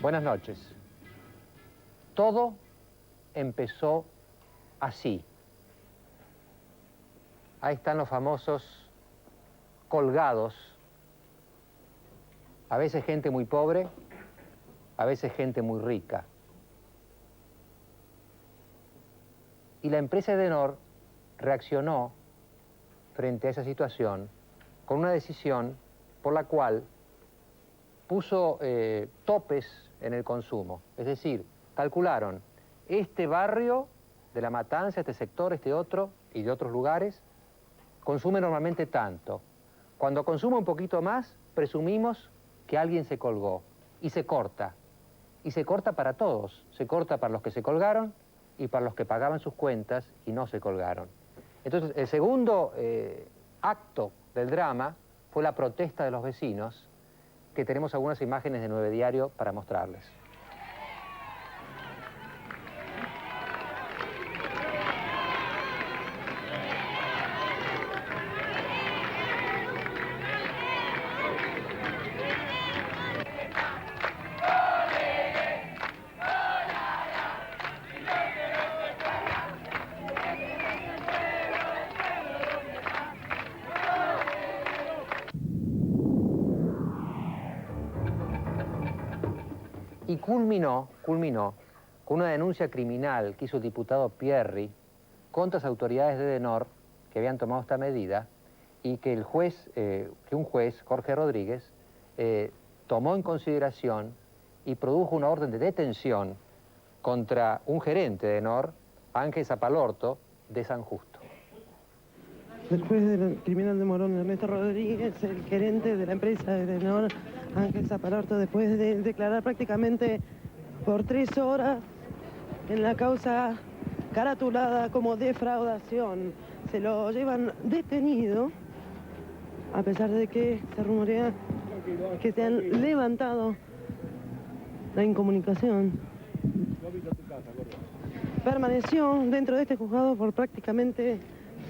Buenas noches. Todo empezó así. Ahí están los famosos colgados. A veces gente muy pobre, a veces gente muy rica. Y la empresa Edenor reaccionó frente a esa situación con una decisión por la cual puso topes en el consumo. Es decir, calcularon este barrio de La Matanza, este sector, este otro y de otros lugares, consume normalmente tanto. Cuando consume un poquito más, presumimos que alguien se colgó y se corta. Y se corta para todos. Se corta para los que se colgaron y para los que pagaban sus cuentas y no se colgaron. Entonces, el segundo acto del drama fue la protesta de los vecinos, que tenemos algunas imágenes de 9 Diario para mostrarles. Y culminó con una denuncia criminal que hizo el diputado Pierri contra las autoridades de Edenor que habían tomado esta medida y que un juez, Jorge Rodríguez, tomó en consideración y produjo una orden de detención contra un gerente de Edenor, Ángel Zapalorto, de San Justo. El juez del criminal de Morón, Ernesto Rodríguez, el gerente de la empresa de Edenor, Ángel Zapalorto, después de declarar prácticamente por 3 horas en la causa caratulada como defraudación, se lo llevan detenido, a pesar de que se rumorea que se han levantado la incomunicación. Permaneció dentro de este juzgado por prácticamente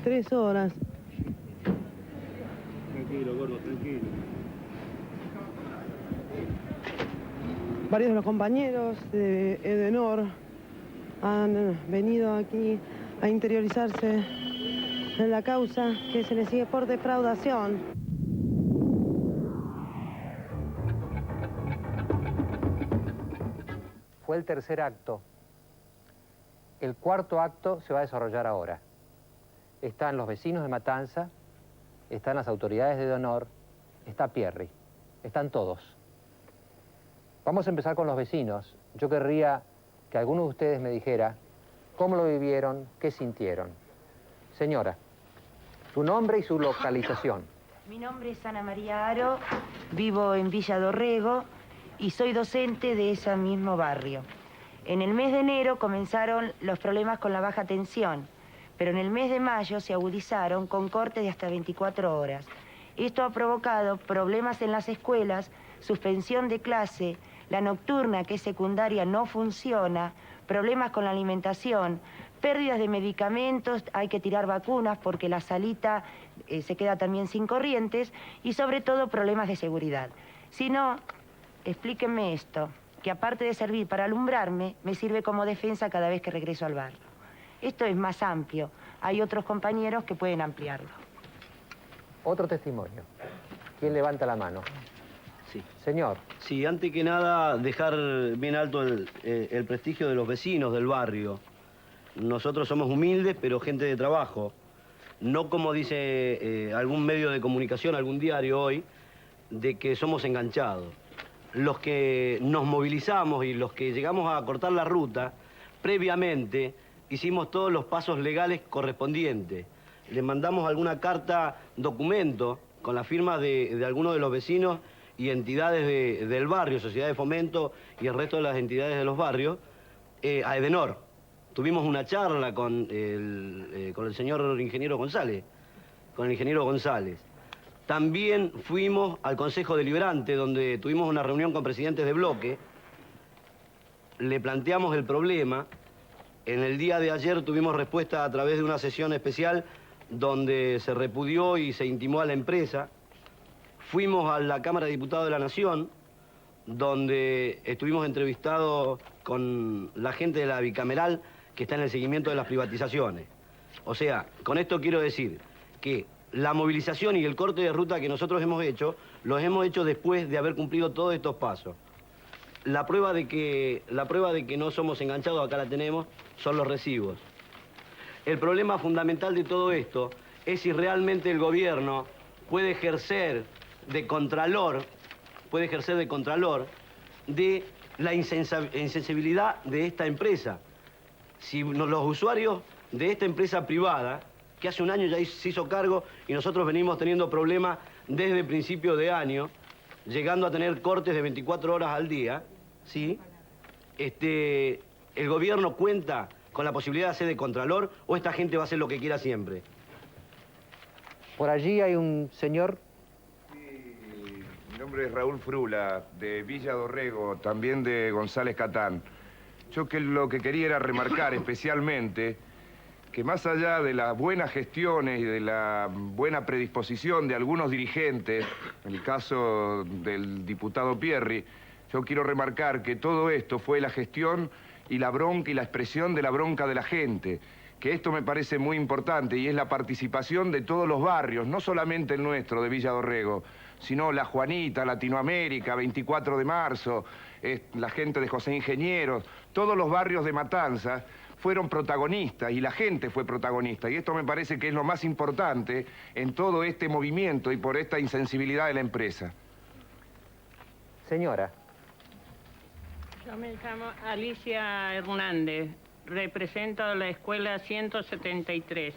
3 horas. Tranquilo, gordo, tranquilo. Varios de los compañeros de Edenor han venido aquí a interiorizarse en la causa que se les sigue por defraudación. Fue el tercer acto. El cuarto acto se va a desarrollar ahora. Están los vecinos de Matanza, están las autoridades de Edenor, está Pierri, están todos. Vamos a empezar con los vecinos. Yo querría que alguno de ustedes me dijera cómo lo vivieron, qué sintieron. Señora, su nombre y su localización. Mi nombre es Ana María Aro, vivo en Villa Dorrego y soy docente de ese mismo barrio. En el mes de enero comenzaron los problemas con la baja tensión, pero en el mes de mayo se agudizaron con cortes de hasta 24 horas. Esto ha provocado problemas en las escuelas, suspensión de clase, la nocturna, que es secundaria, no funciona, problemas con la alimentación, pérdidas de medicamentos, hay que tirar vacunas porque la salita se queda también sin corrientes y sobre todo problemas de seguridad. Si no, explíquenme esto, que aparte de servir para alumbrarme, me sirve como defensa cada vez que regreso al barrio. Esto es más amplio, hay otros compañeros que pueden ampliarlo. Otro testimonio. ¿Quién levanta la mano? Sí. Señor. Sí, antes que nada, dejar bien alto el prestigio de los vecinos del barrio. Nosotros somos humildes, pero gente de trabajo. No como dice algún medio de comunicación, algún diario hoy, de que somos enganchados. Los que nos movilizamos y los que llegamos a cortar la ruta, previamente hicimos todos los pasos legales correspondientes. Le mandamos alguna carta, documento, con la firma de algunos de los vecinos y entidades del barrio, Sociedad de Fomento y el resto de las entidades de los barrios, a Edenor. Tuvimos una charla con el señor ingeniero González, con el ingeniero González. También fuimos al Consejo Deliberante, donde tuvimos una reunión con presidentes de bloque. Le planteamos el problema. En el día de ayer tuvimos respuesta a través de una sesión especial donde se repudió y se intimó a la empresa. Fuimos a la Cámara de Diputados de la Nación, donde estuvimos entrevistados con la gente de la bicameral que está en el seguimiento de las privatizaciones. O sea, con esto quiero decir que la movilización y el corte de ruta que nosotros hemos hecho, los hemos hecho después de haber cumplido todos estos pasos. La prueba de que no somos enganchados, acá la tenemos, son los recibos. El problema fundamental de todo esto es si realmente el gobierno puede ejercer de contralor de la insensibilidad de esta empresa. Si los usuarios de esta empresa privada, que hace un año ya se hizo cargo y nosotros venimos teniendo problemas desde principio de año, llegando a tener cortes de 24 horas al día, ¿sí? ¿El gobierno cuenta con la posibilidad de hacer de contralor o esta gente va a hacer lo que quiera siempre? Por allí hay un señor. Sí, mi nombre es Raúl Frula, de Villa Dorrego, también de González Catán. Yo lo que quería era remarcar especialmente que más allá de las buenas gestiones y de la buena predisposición de algunos dirigentes, en el caso del diputado Pierri, yo quiero remarcar que todo esto fue la gestión y la bronca y la expresión de la bronca de la gente, que esto me parece muy importante y es la participación de todos los barrios, no solamente el nuestro de Villa Dorrego, sino La Juanita, Latinoamérica, 24 de marzo, la gente de José Ingenieros, todos los barrios de Matanzas fueron protagonistas y la gente fue protagonista. Y esto me parece que es lo más importante en todo este movimiento y por esta insensibilidad de la empresa. Señora. Yo me llamo Alicia Hernández, represento la escuela 173.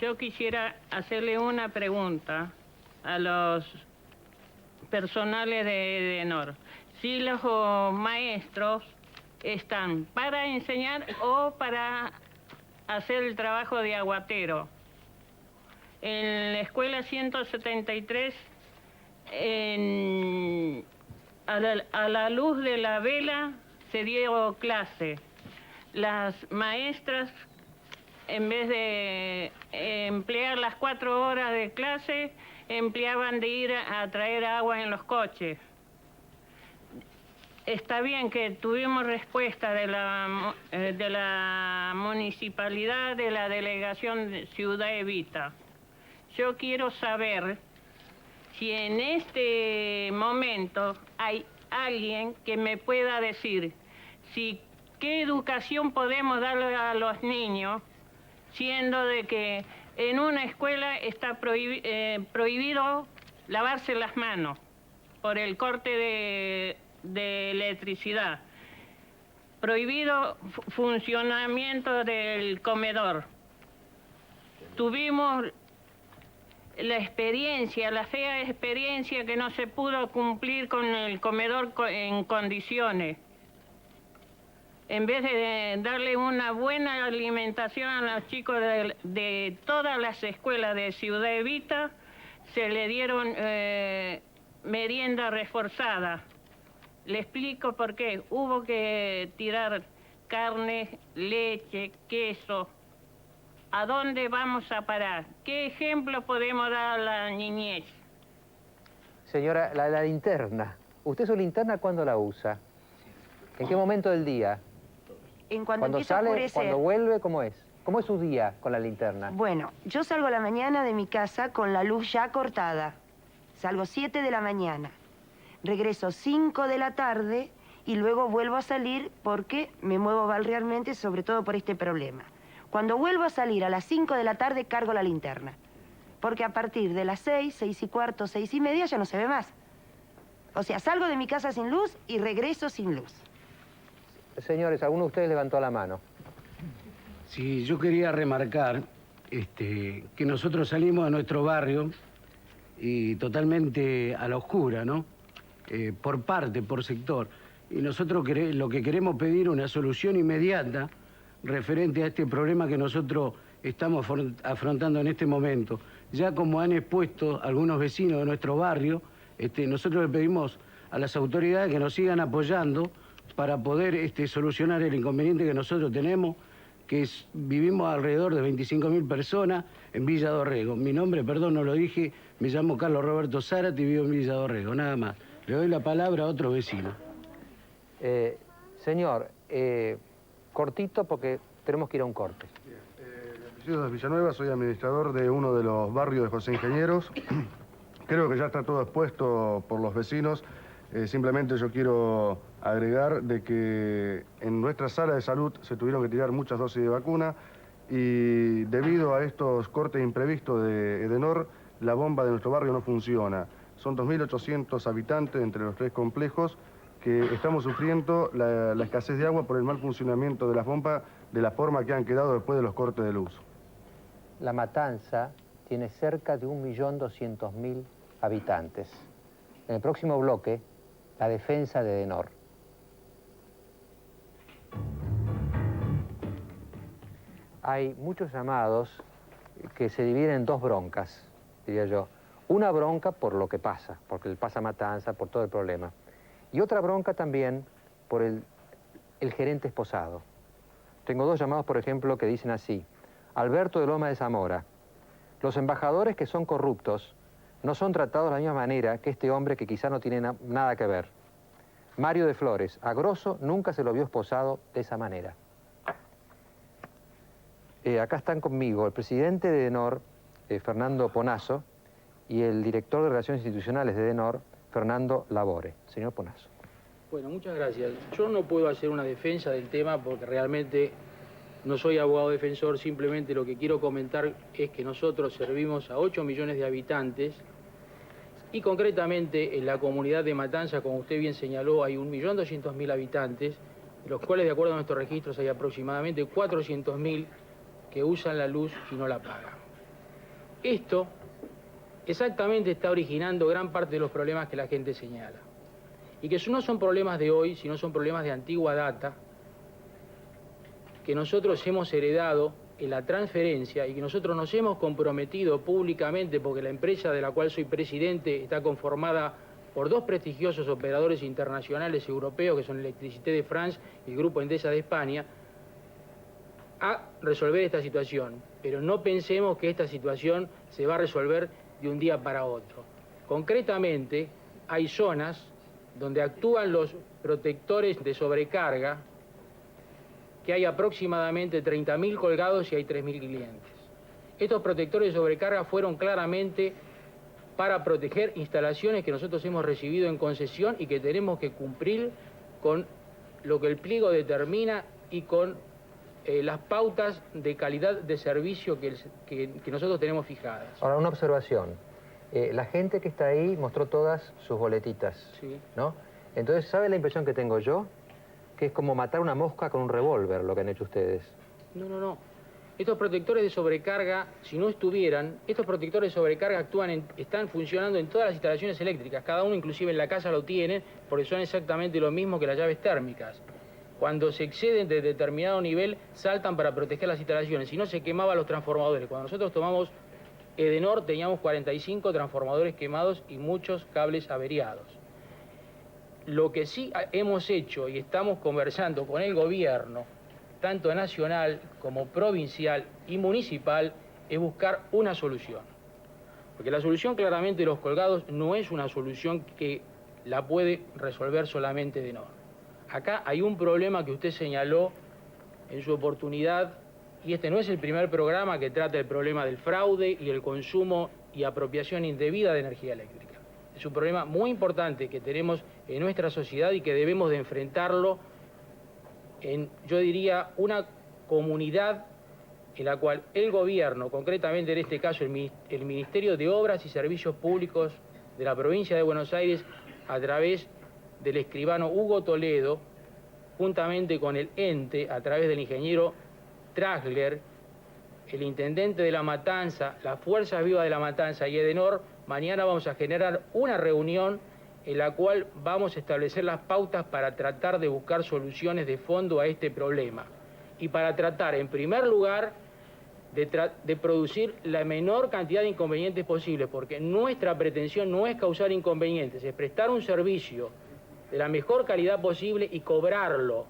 Yo quisiera hacerle una pregunta a los personales de EDENOR. Si los maestros están para enseñar o para hacer el trabajo de aguatero. En la escuela 173, a la luz de la vela se dio clase. Las maestras, en vez de emplear las 4 horas de clase, empleaban de ir a traer agua en los coches. Está bien que tuvimos respuesta de la municipalidad, de la delegación de Ciudad Evita. Yo quiero saber si en este momento hay alguien que me pueda decir qué educación podemos darle a los niños, siendo de que en una escuela está prohibido lavarse las manos por el corte de electricidad, prohibido funcionamiento del comedor. Tuvimos la fea experiencia que no se pudo cumplir con el comedor en condiciones. En vez de darle una buena alimentación a los chicos de todas las escuelas de Ciudad Evita, se le dieron merienda reforzada. Le explico por qué. Hubo que tirar carne, leche, queso. ¿A dónde vamos a parar? ¿Qué ejemplo podemos dar a la niñez? Señora, la linterna. ¿Usted su linterna cuándo la usa? ¿En qué momento del día? Cuando empieza a sale, oscurecer. cuando vuelve, ¿cómo es? ¿Cómo es su día con la linterna? Bueno, yo salgo a la mañana de mi casa con la luz ya cortada. Salgo 7 de la mañana. Regreso 5 de la tarde y luego vuelvo a salir porque me muevo balnearmente, sobre todo por este problema. Cuando vuelvo a salir a las 5 de la tarde cargo la linterna. Porque a partir de las 6, 6 y cuarto, 6 y media ya no se ve más. O sea, salgo de mi casa sin luz y regreso sin luz. Señores, alguno de ustedes levantó la mano. Sí, yo quería remarcar que nosotros salimos de nuestro barrio y totalmente a la oscura, ¿no? Por sector. Y nosotros lo que queremos pedir una solución inmediata referente a este problema que nosotros estamos afrontando en este momento. Ya como han expuesto algunos vecinos de nuestro barrio, nosotros le pedimos a las autoridades que nos sigan apoyando para poder solucionar el inconveniente que nosotros tenemos, vivimos alrededor de 25.000 personas en Villa Dorrego. Mi nombre, perdón, no lo dije, me llamo Carlos Roberto Zárate y vivo en Villa Dorrego, nada más. Le doy la palabra a otro vecino. Señor, cortito porque tenemos que ir a un corte. Apellido de Villanueva, soy administrador de uno de los barrios de José Ingenieros. Creo que ya está todo expuesto por los vecinos. Simplemente yo quiero agregar de que en nuestra sala de salud se tuvieron que tirar muchas dosis de vacuna y debido a estos cortes imprevistos de Edenor, la bomba de nuestro barrio no funciona. Son 2.800 habitantes entre los 3 complejos que estamos sufriendo la escasez de agua por el mal funcionamiento de las bombas de la forma que han quedado después de los cortes de luz. La Matanza tiene cerca de 1.200.000 habitantes. En el próximo bloque, la defensa de Edenor. Hay muchos llamados que se dividen en 2 broncas, diría yo. Una bronca por lo que pasa, porque pasa Matanza, por todo el problema. Y otra bronca también por el gerente esposado. Tengo 2 llamados, por ejemplo, que dicen así. Alberto de Loma de Zamora. Los embajadores que son corruptos no son tratados de la misma manera que este hombre que quizá no tiene nada que ver. Mario de Flores. A Grosso nunca se lo vio esposado de esa manera. Acá están conmigo el presidente de Edenor, Fernando Ponazo, y el director de Relaciones Institucionales de Edenor, Fernando Labore. Señor Ponazo. Bueno, muchas gracias. Yo no puedo hacer una defensa del tema porque realmente no soy abogado defensor, simplemente lo que quiero comentar es que nosotros servimos a 8 millones de habitantes y concretamente en la comunidad de Matanza, como usted bien señaló, hay 1.200.000 habitantes, de los cuales de acuerdo a nuestros registros hay aproximadamente 400.000 que usan la luz y no la pagan. Esto exactamente está originando gran parte de los problemas que la gente señala. Y que no son problemas de hoy, sino son problemas de antigua data, que nosotros hemos heredado en la transferencia y que nosotros nos hemos comprometido públicamente, porque la empresa de la cual soy presidente está conformada por 2 prestigiosos operadores internacionales europeos, que son Electricité de France y el Grupo Endesa de España, a resolver esta situación. Pero no pensemos que esta situación se va a resolver de un día para otro. Concretamente, hay zonas donde actúan los protectores de sobrecarga, que hay aproximadamente 30.000 colgados y hay 3.000 clientes. Estos protectores de sobrecarga fueron claramente para proteger instalaciones que nosotros hemos recibido en concesión y que tenemos que cumplir con lo que el pliego determina y con las pautas de calidad de servicio que nosotros tenemos fijadas. Ahora, una observación. La gente que está ahí mostró todas sus boletitas, sí, ¿no? Entonces, ¿sabe la impresión que tengo yo? Que es como matar una mosca con un revólver lo que han hecho ustedes. No. Estos protectores de sobrecarga, si no estuvieran, estos protectores de sobrecarga están funcionando en todas las instalaciones eléctricas. Cada uno, inclusive en la casa, lo tiene, porque son exactamente lo mismo que las llaves térmicas. Cuando se exceden de determinado nivel, saltan para proteger las instalaciones. Si no, se quemaban los transformadores. Cuando nosotros tomamos Edenor, teníamos 45 transformadores quemados y muchos cables averiados. Lo que sí hemos hecho y estamos conversando con el gobierno, tanto nacional como provincial y municipal, es buscar una solución. Porque la solución claramente de los colgados no es una solución que la puede resolver solamente Edenor. Acá hay un problema que usted señaló en su oportunidad, y este no es el primer programa que trata el problema del fraude y el consumo y apropiación indebida de energía eléctrica. Es un problema muy importante que tenemos en nuestra sociedad y que debemos de enfrentarlo en, yo diría, una comunidad en la cual el gobierno, concretamente en este caso el Ministerio de Obras y Servicios Públicos de la provincia de Buenos Aires, a través del escribano Hugo Toledo, juntamente con el ente, a través del ingeniero Trasler, el intendente de La Matanza, las Fuerzas Vivas de La Matanza y Edenor, mañana vamos a generar una reunión en la cual vamos a establecer las pautas para tratar de buscar soluciones de fondo a este problema. Y para tratar, en primer lugar, de producir la menor cantidad de inconvenientes posible, porque nuestra pretensión no es causar inconvenientes, es prestar un servicio de la mejor calidad posible y cobrarlo.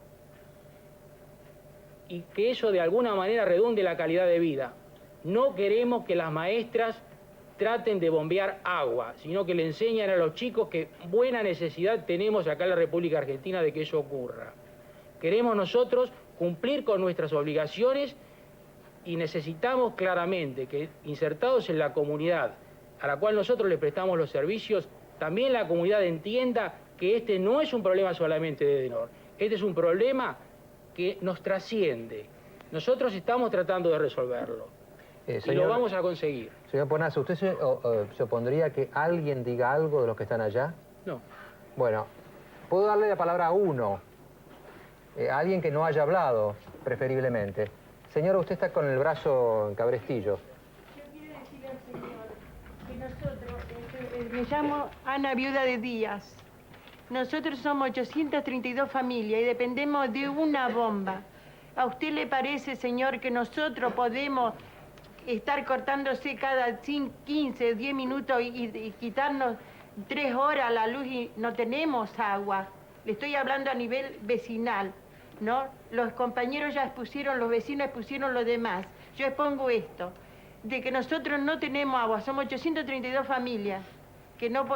Y que eso de alguna manera redunde la calidad de vida. No queremos que las maestras traten de bombear agua, sino que le enseñan a los chicos que buena necesidad tenemos acá en la República Argentina de que eso ocurra. Queremos nosotros cumplir con nuestras obligaciones y necesitamos claramente que, insertados en la comunidad a la cual nosotros le prestamos los servicios, también la comunidad entienda que este no es un problema solamente de Edenor, este es un problema que nos trasciende. Nosotros estamos tratando de resolverlo y lo vamos a conseguir. Señor Ponazzo, ¿usted se opondría a que alguien diga algo de los que están allá? No. Bueno, puedo darle la palabra a uno, a alguien que no haya hablado, preferiblemente. Señora, usted está con el brazo en cabrestillo. Yo quiero decirle al señor que nosotros, me llamo Ana Viuda de Díaz. Nosotros somos 832 familias y dependemos de una bomba. ¿A usted le parece, señor, que nosotros podemos estar cortándose cada 15, 10 minutos y quitarnos 3 horas la luz y no tenemos agua? Le estoy hablando a nivel vecinal, ¿no? Los compañeros ya expusieron, los vecinos expusieron lo demás. Yo expongo esto, de que nosotros no tenemos agua, somos 832 familias, que no,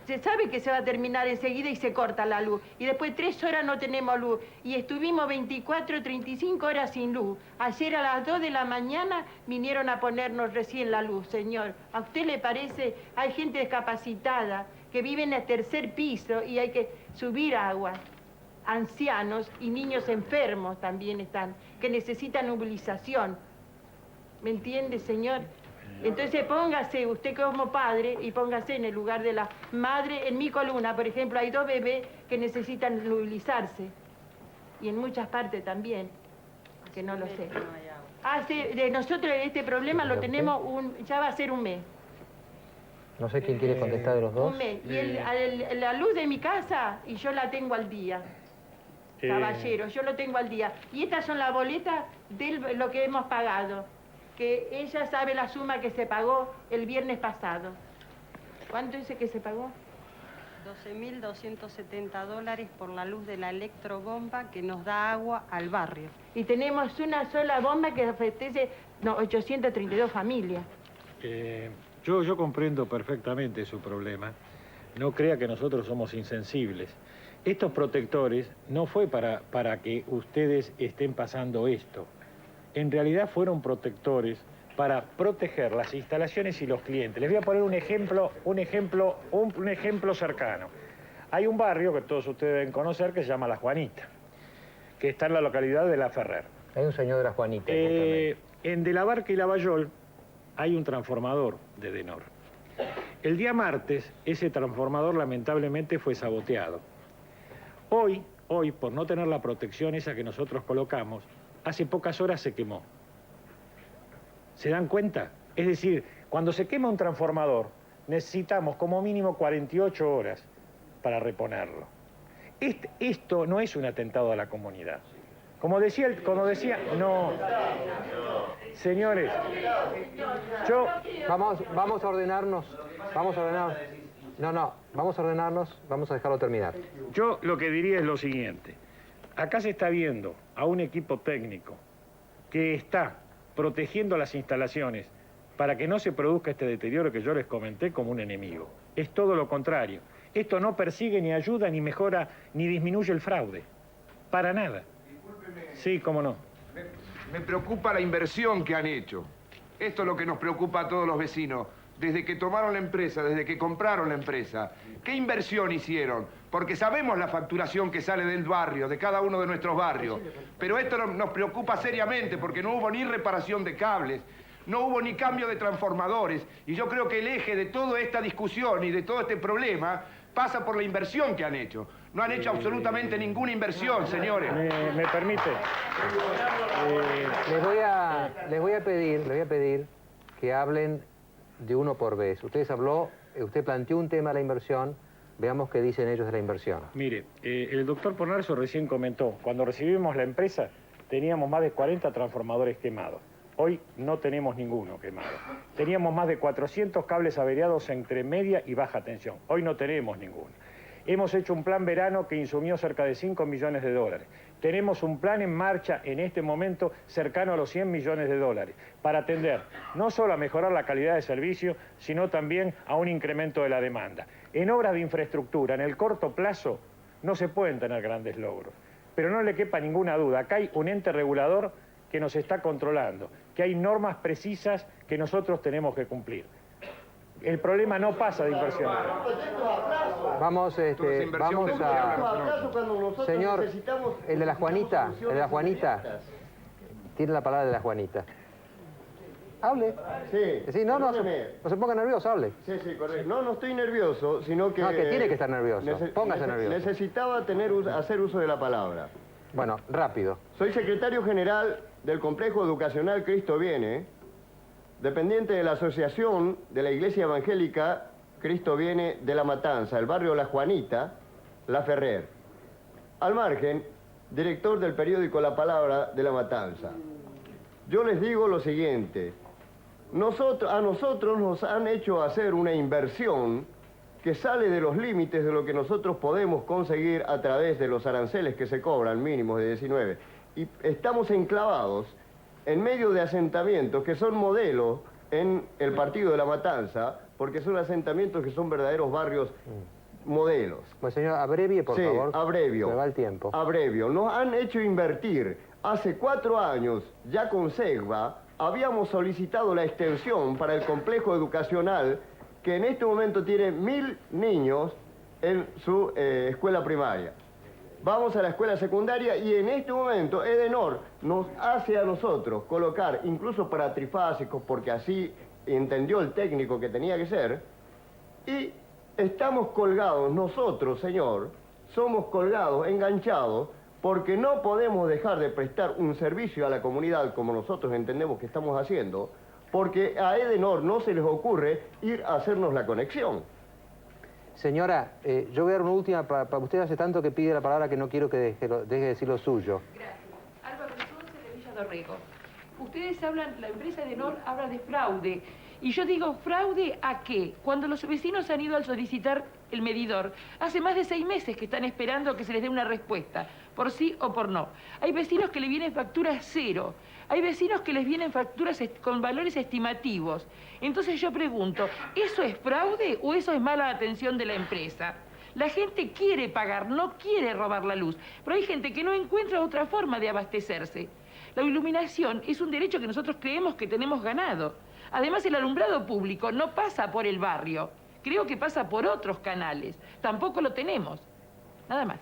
se sabe que se va a terminar enseguida y se corta la luz. Y después 3 horas no tenemos luz. Y estuvimos 24, 35 horas sin luz. Ayer a las 2 de la mañana vinieron a ponernos recién la luz, señor. ¿A usted le parece? Hay gente discapacitada que vive en el 3er piso y hay que subir agua. Ancianos y niños enfermos también están, que necesitan movilización. ¿Me entiende, señor? Entonces póngase usted como padre y póngase en el lugar de la madre. En mi columna, por ejemplo, hay 2 bebés que necesitan movilizarse. Y en muchas partes también, que no lo sé. De nosotros este problema lo tenemos, ya va a ser un mes. No sé quién quiere contestar de los dos. Un mes. Y la luz de mi casa, y yo la tengo al día. Caballero, yo lo tengo al día. Y estas son las boletas de lo que hemos pagado. Que ella sabe la suma que se pagó el viernes pasado. ¿Cuánto dice que se pagó? $12.270 por la luz de la electrobomba que nos da agua al barrio. Y tenemos una sola bomba que abastece 832 familias. Yo comprendo perfectamente su problema. No crea que nosotros somos insensibles. Estos protectores no fue para que ustedes estén pasando esto. En realidad fueron protectores para proteger las instalaciones y los clientes. Les voy a poner un ejemplo cercano. Hay un barrio que todos ustedes deben conocer que se llama La Juanita, que está en la localidad de La Ferrer. Hay un señor de La Juanita. En De la Barca y Lavallol hay un transformador de Edenor. El día martes, ese transformador lamentablemente fue saboteado. Hoy, por no tener la protección esa que nosotros colocamos, hace pocas horas se quemó. ¿Se dan cuenta? Es decir, cuando se quema un transformador, necesitamos como mínimo 48 horas para reponerlo. Esto no es un atentado a la comunidad. Como decía, no. Señores, Vamos a ordenarnos. Vamos a ordenarnos, vamos a dejarlo terminar. Yo lo que diría es lo siguiente. Acá se está viendo a un equipo técnico que está protegiendo las instalaciones para que no se produzca este deterioro que yo les comenté como un enemigo. Es todo lo contrario. Esto no persigue, ni ayuda, ni mejora, ni disminuye el fraude. Para nada. Discúlpeme. Sí, cómo no. Me preocupa la inversión que han hecho. Esto es lo que nos preocupa a todos los vecinos. Desde que tomaron la empresa, desde que compraron la empresa. ¿Qué inversión hicieron? Porque sabemos la facturación que sale del barrio, de cada uno de nuestros barrios. Pero esto nos preocupa seriamente porque no hubo ni reparación de cables, no hubo ni cambio de transformadores. Y yo creo que el eje de toda esta discusión y de todo este problema pasa por la inversión que han hecho. No han hecho absolutamente ninguna inversión, señores. ¿Me permite? Les voy a pedir que hablen de uno por vez. Usted planteó un tema de la inversión, veamos qué dicen ellos de la inversión. Mire, el doctor Ponarzo recién comentó, cuando recibimos la empresa teníamos más de 40 transformadores quemados. Hoy no tenemos ninguno quemado. Teníamos más de 400 cables averiados entre media y baja tensión. Hoy no tenemos ninguno. Hemos hecho un plan verano que insumió cerca de 5 millones de dólares. Tenemos un plan en marcha en este momento cercano a los 100 millones de dólares para atender no solo a mejorar la calidad de servicio, sino también a un incremento de la demanda. En obras de infraestructura, en el corto plazo, no se pueden tener grandes logros. Pero no le quepa ninguna duda, acá hay un ente regulador que nos está controlando, que hay normas precisas que nosotros tenemos que cumplir. El problema no pasa de inversión. Vamos a... Señor, el de la Juanita, tiene la palabra de la Juanita. Hable. Sí, no se ponga nervioso, hable. Sí, correcto. No estoy nervioso, sino que... No, que tiene que estar nervioso. Póngase nervioso. Necesitaba hacer uso de la palabra. Bueno, rápido. Soy secretario general del Complejo Educacional Cristo Viene, dependiente de la Asociación de la Iglesia Evangélica Cristo Viene de La Matanza, el barrio La Juanita, La Ferrer. Al margen, director del periódico La Palabra de La Matanza. Yo les digo lo siguiente, a nosotros nos han hecho hacer una inversión que sale de los límites de lo que nosotros podemos conseguir a través de los aranceles que se cobran, mínimos de 19. Y estamos enclavados en medio de asentamientos que son modelos en el partido de La Matanza, porque son asentamientos que son verdaderos barrios modelos. Pues señor, abrevie, por favor. Sí, abrevio. Se va el tiempo. Abrevio. Nos han hecho invertir. Hace 4 años, ya con SEGBA, habíamos solicitado la extensión para el complejo educacional que en este momento tiene 1000 niños en su escuela primaria. Vamos a la escuela secundaria y en este momento Edenor nos hace a nosotros colocar, incluso para trifásicos, porque así entendió el técnico que tenía que ser, y estamos colgados nosotros, señor, somos colgados, enganchados, porque no podemos dejar de prestar un servicio a la comunidad como nosotros entendemos que estamos haciendo, porque a Edenor no se les ocurre ir a hacernos la conexión. Señora, yo voy a dar una última, para usted hace tanto que pide la palabra que no quiero que deje de decir lo suyo. Gracias. Álvaro Sonce de Villa Dorrego. Ustedes hablan, la empresa Edenor habla de fraude. Y yo digo, ¿fraude a qué? Cuando los vecinos han ido a solicitar el medidor, hace más de 6 meses que están esperando que se les dé una respuesta, por sí o por no. Hay vecinos que le vienen facturas 0. Hay vecinos que les vienen facturas con valores estimativos. Entonces yo pregunto, ¿eso es fraude o eso es mala atención de la empresa? La gente quiere pagar, no quiere robar la luz, pero hay gente que no encuentra otra forma de abastecerse. La iluminación es un derecho que nosotros creemos que tenemos ganado. Además, el alumbrado público no pasa por el barrio. Creo que pasa por otros canales. Tampoco lo tenemos. Nada más.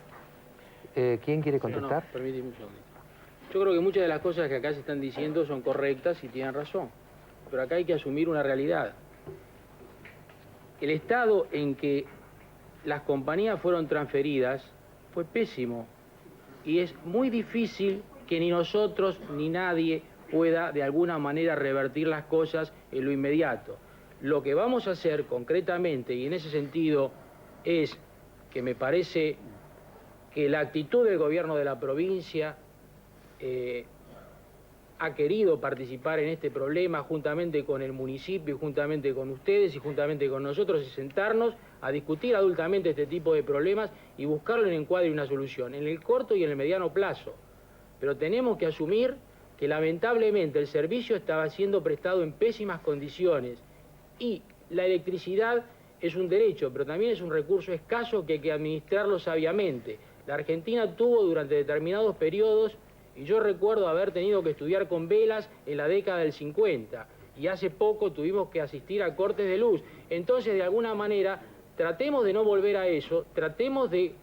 ¿Quién quiere contestar? No, permíteme un segundo. Yo creo que muchas de las cosas que acá se están diciendo son correctas y tienen razón. Pero acá hay que asumir una realidad. El estado en que las compañías fueron transferidas fue pésimo. Y es muy difícil que ni nosotros ni nadie pueda de alguna manera revertir las cosas en lo inmediato. Lo que vamos a hacer concretamente, y en ese sentido, es que me parece que la actitud del gobierno de la provincia ha querido participar en este problema juntamente con el municipio, juntamente con ustedes y juntamente con nosotros, y sentarnos a discutir adultamente este tipo de problemas y buscarle un encuadre y una solución, en el corto y en el mediano plazo. Pero tenemos que asumir que lamentablemente el servicio estaba siendo prestado en pésimas condiciones y la electricidad es un derecho, pero también es un recurso escaso que hay que administrarlo sabiamente. La Argentina tuvo durante determinados periodos, y yo recuerdo haber tenido que estudiar con velas en la década del 50, y hace poco tuvimos que asistir a cortes de luz. Entonces, de alguna manera, tratemos de no volver a eso, tratemos de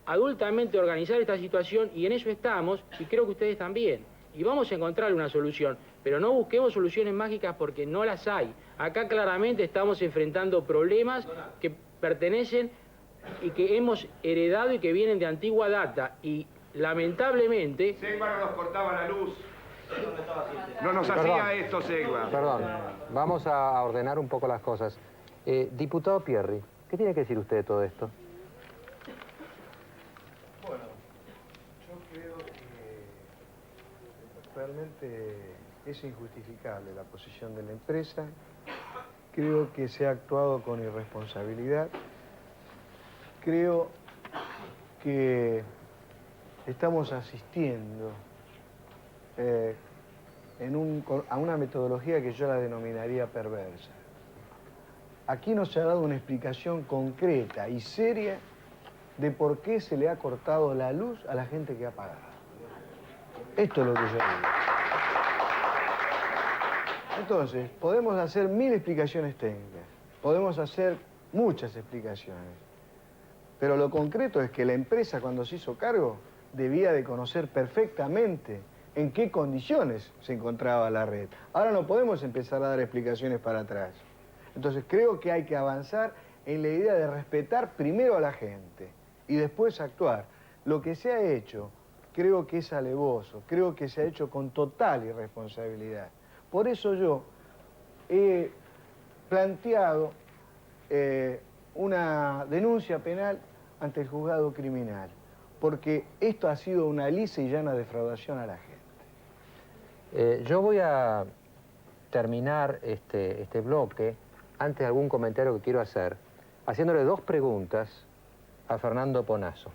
adultamente organizar esta situación, y en eso estamos, y creo que ustedes también. Y vamos a encontrar una solución, pero no busquemos soluciones mágicas porque no las hay. Acá claramente estamos enfrentando problemas que pertenecen y que hemos heredado y que vienen de antigua data, y lamentablemente... Segba no nos cortaba la luz. No nos hacía esto, Segba. Perdón, vamos a ordenar un poco las cosas. Diputado Pierri, ¿qué tiene que decir usted de todo esto? Bueno, yo creo que realmente es injustificable la posición de la empresa. Creo que se ha actuado con irresponsabilidad. Creo que estamos asistiendo a una metodología que yo la denominaría perversa. Aquí no se ha dado una explicación concreta y seria de por qué se le ha cortado la luz a la gente que ha pagado. Esto es lo que yo digo. Entonces, podemos hacer 1000 explicaciones técnicas, podemos hacer muchas explicaciones, pero lo concreto es que la empresa, cuando se hizo cargo, debía de conocer perfectamente en qué condiciones se encontraba la red. Ahora no podemos empezar a dar explicaciones para atrás. Entonces creo que hay que avanzar en la idea de respetar primero a la gente y después actuar. Lo que se ha hecho creo que es alevoso, creo que se ha hecho con total irresponsabilidad. Por eso yo he planteado una denuncia penal ante el juzgado criminal, porque esto ha sido una lisa y llana defraudación a la gente. Yo voy a terminar este bloque, antes de algún comentario que quiero hacer, haciéndole 2 preguntas a Fernando Ponazo.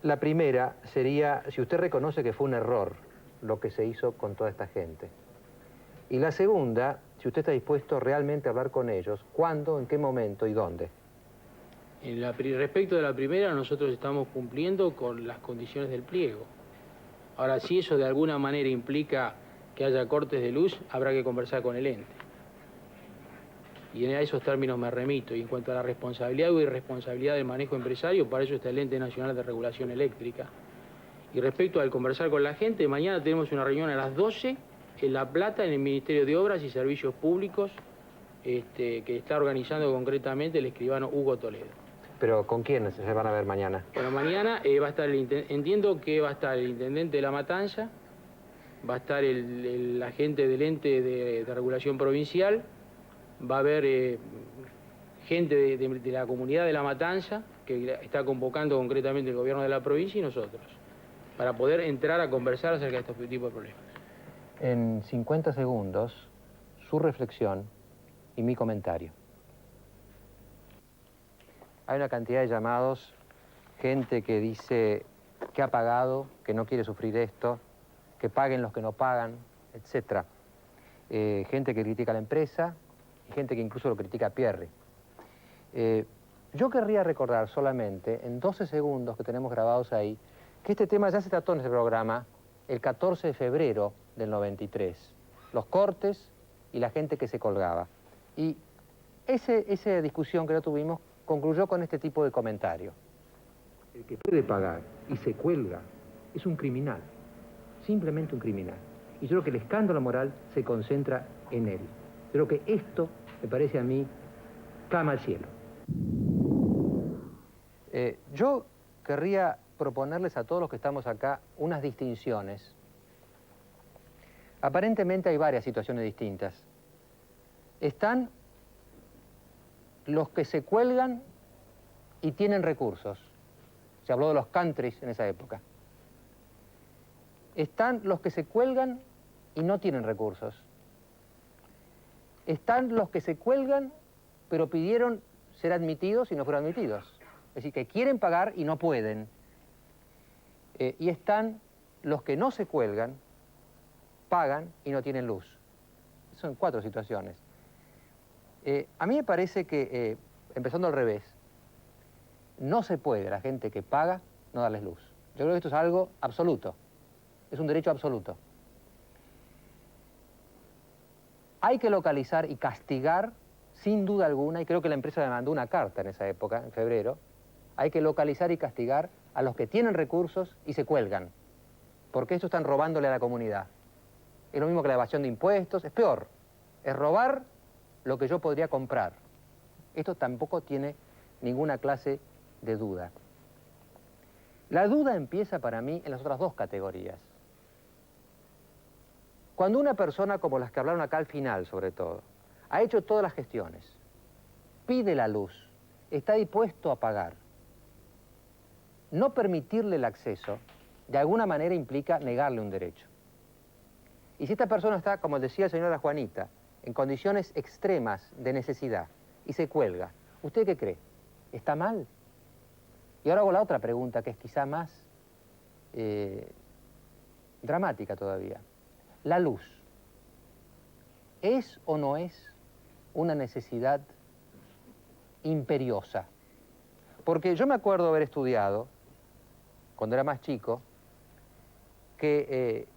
La primera sería si usted reconoce que fue un error lo que se hizo con toda esta gente. Y la segunda, si usted está dispuesto realmente a hablar con ellos, ¿cuándo, en qué momento y dónde? Respecto de la primera, nosotros estamos cumpliendo con las condiciones del pliego. Ahora, si eso de alguna manera implica que haya cortes de luz, habrá que conversar con el ente. Y en esos términos me remito. Y en cuanto a la responsabilidad o irresponsabilidad del manejo empresario, para eso está el Ente Nacional de Regulación Eléctrica. Y respecto al conversar con la gente, mañana tenemos una reunión a las 12 en La Plata, en el Ministerio de Obras y Servicios Públicos, que está organizando concretamente el escribano Hugo Toledo. ¿Pero con quiénes se van a ver mañana? Bueno, mañana va a estar entiendo que va a estar el intendente de La Matanza, va a estar el agente del ente de regulación provincial, va a haber gente de la comunidad de La Matanza, que está convocando concretamente el gobierno de la provincia y nosotros, para poder entrar a conversar acerca de estos tipos de problemas. En 50 segundos, su reflexión y mi comentario. Hay una cantidad de llamados, gente que dice que ha pagado, que no quiere sufrir esto, que paguen los que no pagan, etc. Gente que critica a la empresa y gente que incluso lo critica a Pierri. Yo querría recordar solamente, en 12 segundos que tenemos grabados ahí, que este tema ya se trató en este programa el 14 de febrero del 93. Los cortes y la gente que se colgaba. Y esa discusión que no tuvimos concluyó con este tipo de comentario. El que puede pagar y se cuelga es un criminal, simplemente un criminal. Y yo creo que el escándalo moral se concentra en él. Yo creo que esto, me parece a mí, clama al cielo. Yo querría proponerles a todos los que estamos acá unas distinciones. Aparentemente hay varias situaciones distintas. Están los que se cuelgan y tienen recursos. Se habló de los countries en esa época. Están los que se cuelgan y no tienen recursos. Están los que se cuelgan pero pidieron ser admitidos y no fueron admitidos. Es decir, que quieren pagar y no pueden. Y están los que no se cuelgan, pagan y no tienen luz. Son 4 situaciones. A mí me parece que, empezando al revés, no se puede a la gente que paga no darles luz. Yo creo que esto es algo absoluto. Es un derecho absoluto. Hay que localizar y castigar, sin duda alguna, y creo que la empresa me mandó una carta en esa época, en febrero, hay que localizar y castigar a los que tienen recursos y se cuelgan, porque estos están robándole a la comunidad. Es lo mismo que la evasión de impuestos, es peor. Es robar lo que yo podría comprar. Esto tampoco tiene ninguna clase de duda. La duda empieza para mí en las otras 2 categorías. Cuando una persona, como las que hablaron acá al final sobre todo, ha hecho todas las gestiones, pide la luz, está dispuesto a pagar, no permitirle el acceso, de alguna manera implica negarle un derecho. Y si esta persona está, como decía el señor Juanita, en condiciones extremas de necesidad y se cuelga, ¿usted qué cree? ¿Está mal? Y ahora hago la otra pregunta, que es quizá más dramática todavía. La luz, ¿es o no es una necesidad imperiosa? Porque yo me acuerdo haber estudiado, cuando era más chico, que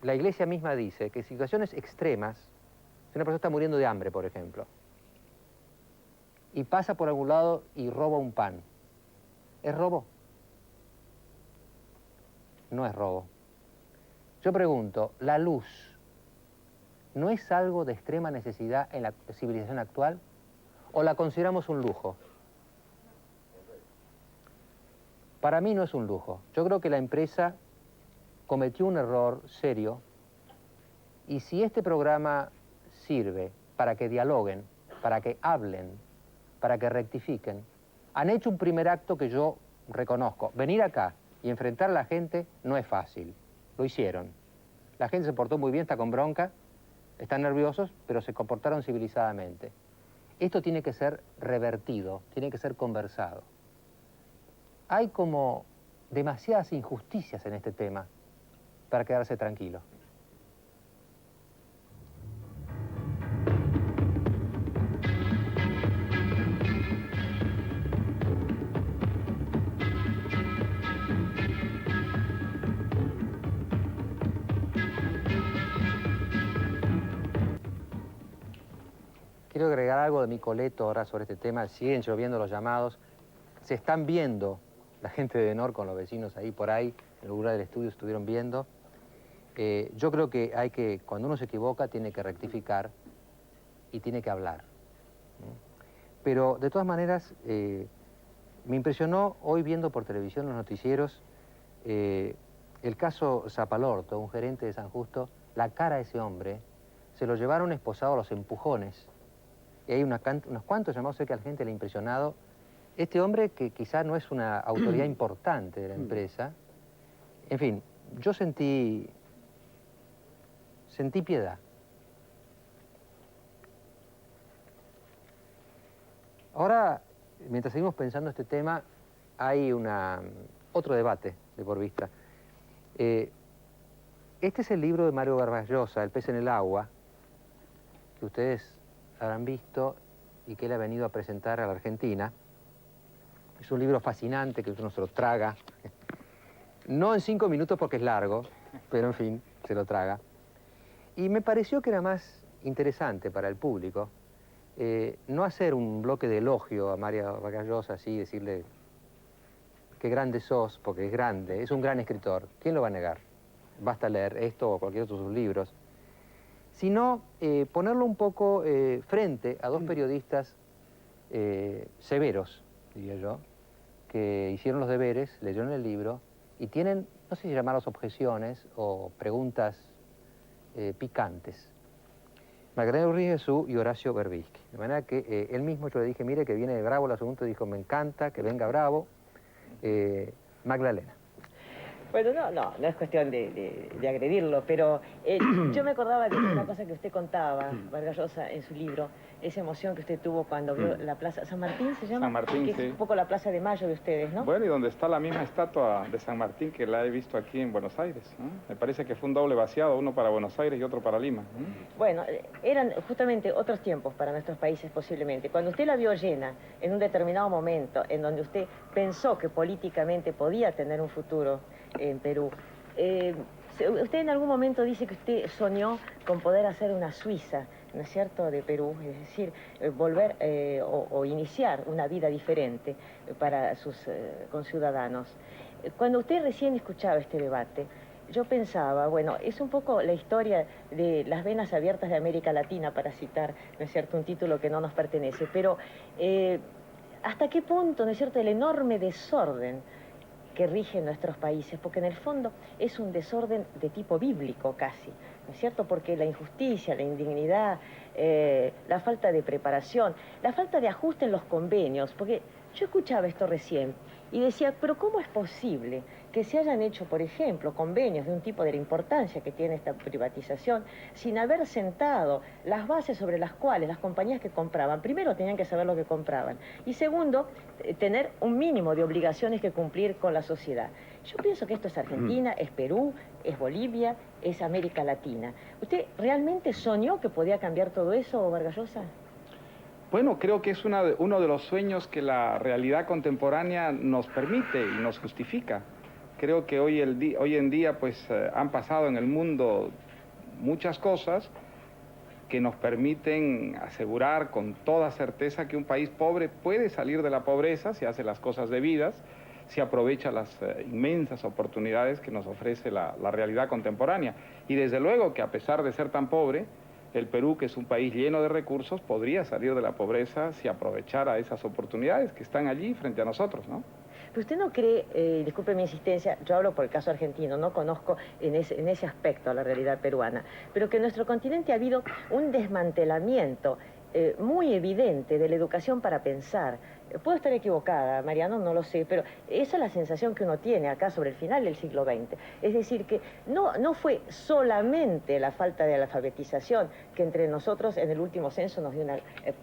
la Iglesia misma dice que en situaciones extremas, si una persona está muriendo de hambre, por ejemplo, y pasa por algún lado y roba un pan, ¿es robo? No es robo. Yo pregunto, ¿la luz no es algo de extrema necesidad en la civilización actual? ¿O la consideramos un lujo? Para mí no es un lujo. Yo creo que la empresa cometió un error serio, y si este programa sirve para que dialoguen, para que hablen, para que rectifiquen, han hecho un primer acto que yo reconozco. Venir acá y enfrentar a la gente no es fácil. Lo hicieron. La gente se portó muy bien, está con bronca, están nerviosos, pero se comportaron civilizadamente. Esto tiene que ser revertido, tiene que ser conversado. Hay como demasiadas injusticias en este tema para quedarse tranquilo. Quiero agregar algo de mi coleto ahora sobre este tema. Siguen lloviendo los llamados. Se están viendo la gente de Denor con los vecinos ahí por ahí, en el lugar del estudio estuvieron viendo. Yo creo que cuando uno se equivoca, tiene que rectificar y tiene que hablar. Pero de todas maneras, me impresionó hoy viendo por televisión los noticieros el caso Zapalorto, un gerente de San Justo, la cara de ese hombre, se lo llevaron esposado a los empujones. Y hay unos cuantos llamados, sé que a la gente le ha impresionado. Este hombre, que quizá no es una autoridad importante de la empresa, en fin, yo sentí piedad. Ahora, mientras seguimos pensando este tema, hay otro debate de por vista. Este es el libro de Mario Vargas Llosa, El pez en el agua, que ustedes habrán visto y que él ha venido a presentar a la Argentina. Es un libro fascinante que uno se lo traga. No en 5 minutos porque es largo, pero en fin, se lo traga. Y me pareció que era más interesante para el público no hacer un bloque de elogio a Mario Vargas Llosa, así, decirle qué grande sos, porque es grande, es un gran escritor. ¿Quién lo va a negar? Basta leer esto o cualquier otro de sus libros. Sino ponerlo un poco frente a dos periodistas severos, diría yo, que hicieron los deberes, leyeron el libro y tienen, no sé si llamarlos objeciones o preguntas picantes. Magdalena Urrijesú y Horacio Berbisky. De manera que él mismo, yo le dije, mire que viene Bravo el asunto, dijo, me encanta que venga Bravo. Magdalena. Bueno, no es cuestión de agredirlo, pero yo me acordaba de una cosa que usted contaba, Vargas Llosa, en su libro, esa emoción que usted tuvo cuando vio la plaza San Martín, ¿se llama? San Martín, que sí. es un poco la plaza de Mayo de ustedes, ¿no? Bueno, y donde está la misma estatua de San Martín que la he visto aquí en Buenos Aires, ¿no? Me parece que fue un doble vaciado, uno para Buenos Aires y otro para Lima. Bueno, eran justamente otros tiempos para nuestros países posiblemente. Cuando usted la vio llena en un determinado momento, en donde usted pensó que políticamente podía tener un futuro en Perú, usted en algún momento dice que usted soñó con poder hacer una Suiza, ¿no es cierto?, de Perú, es decir, volver o iniciar una vida diferente para sus conciudadanos. Cuando usted recién escuchaba este debate, yo pensaba, bueno, es un poco la historia de las venas abiertas de América Latina, para citar, ¿no es cierto?, un título que no nos pertenece, pero ¿hasta qué punto, ¿no es cierto?, el enorme desorden que rige nuestros países, porque en el fondo es un desorden de tipo bíblico casi, ¿no es cierto? Porque la injusticia, la indignidad, la falta de preparación, la falta de ajuste en los convenios, porque yo escuchaba esto recién, y decía, pero ¿cómo es posible que se hayan hecho, por ejemplo, convenios de un tipo de la importancia que tiene esta privatización sin haber sentado las bases sobre las cuales las compañías que compraban, primero tenían que saber lo que compraban y segundo, tener un mínimo de obligaciones que cumplir con la sociedad? Yo pienso que esto es Argentina, es Perú, es Bolivia, es América Latina. ¿Usted realmente soñó que podía cambiar todo eso, Vargas Llosa? Bueno, creo que es uno de los sueños que la realidad contemporánea nos permite y nos justifica. Creo que hoy en día pues, han pasado en el mundo muchas cosas que nos permiten asegurar con toda certeza que un país pobre puede salir de la pobreza si hace las cosas debidas, si aprovecha las inmensas oportunidades que nos ofrece la realidad contemporánea. Y desde luego que a pesar de ser tan pobre, el Perú, que es un país lleno de recursos, podría salir de la pobreza si aprovechara esas oportunidades que están allí frente a nosotros, ¿no? Pero usted no cree, disculpe mi insistencia, yo hablo por el caso argentino, no conozco en ese aspecto la realidad peruana, pero que en nuestro continente ha habido un desmantelamiento muy evidente de la educación para pensar. Puedo estar equivocada, Mariano, no lo sé, pero esa es la sensación que uno tiene acá sobre el final del siglo XX. Es decir, que no fue solamente la falta de alfabetización que entre nosotros en el último censo nos dio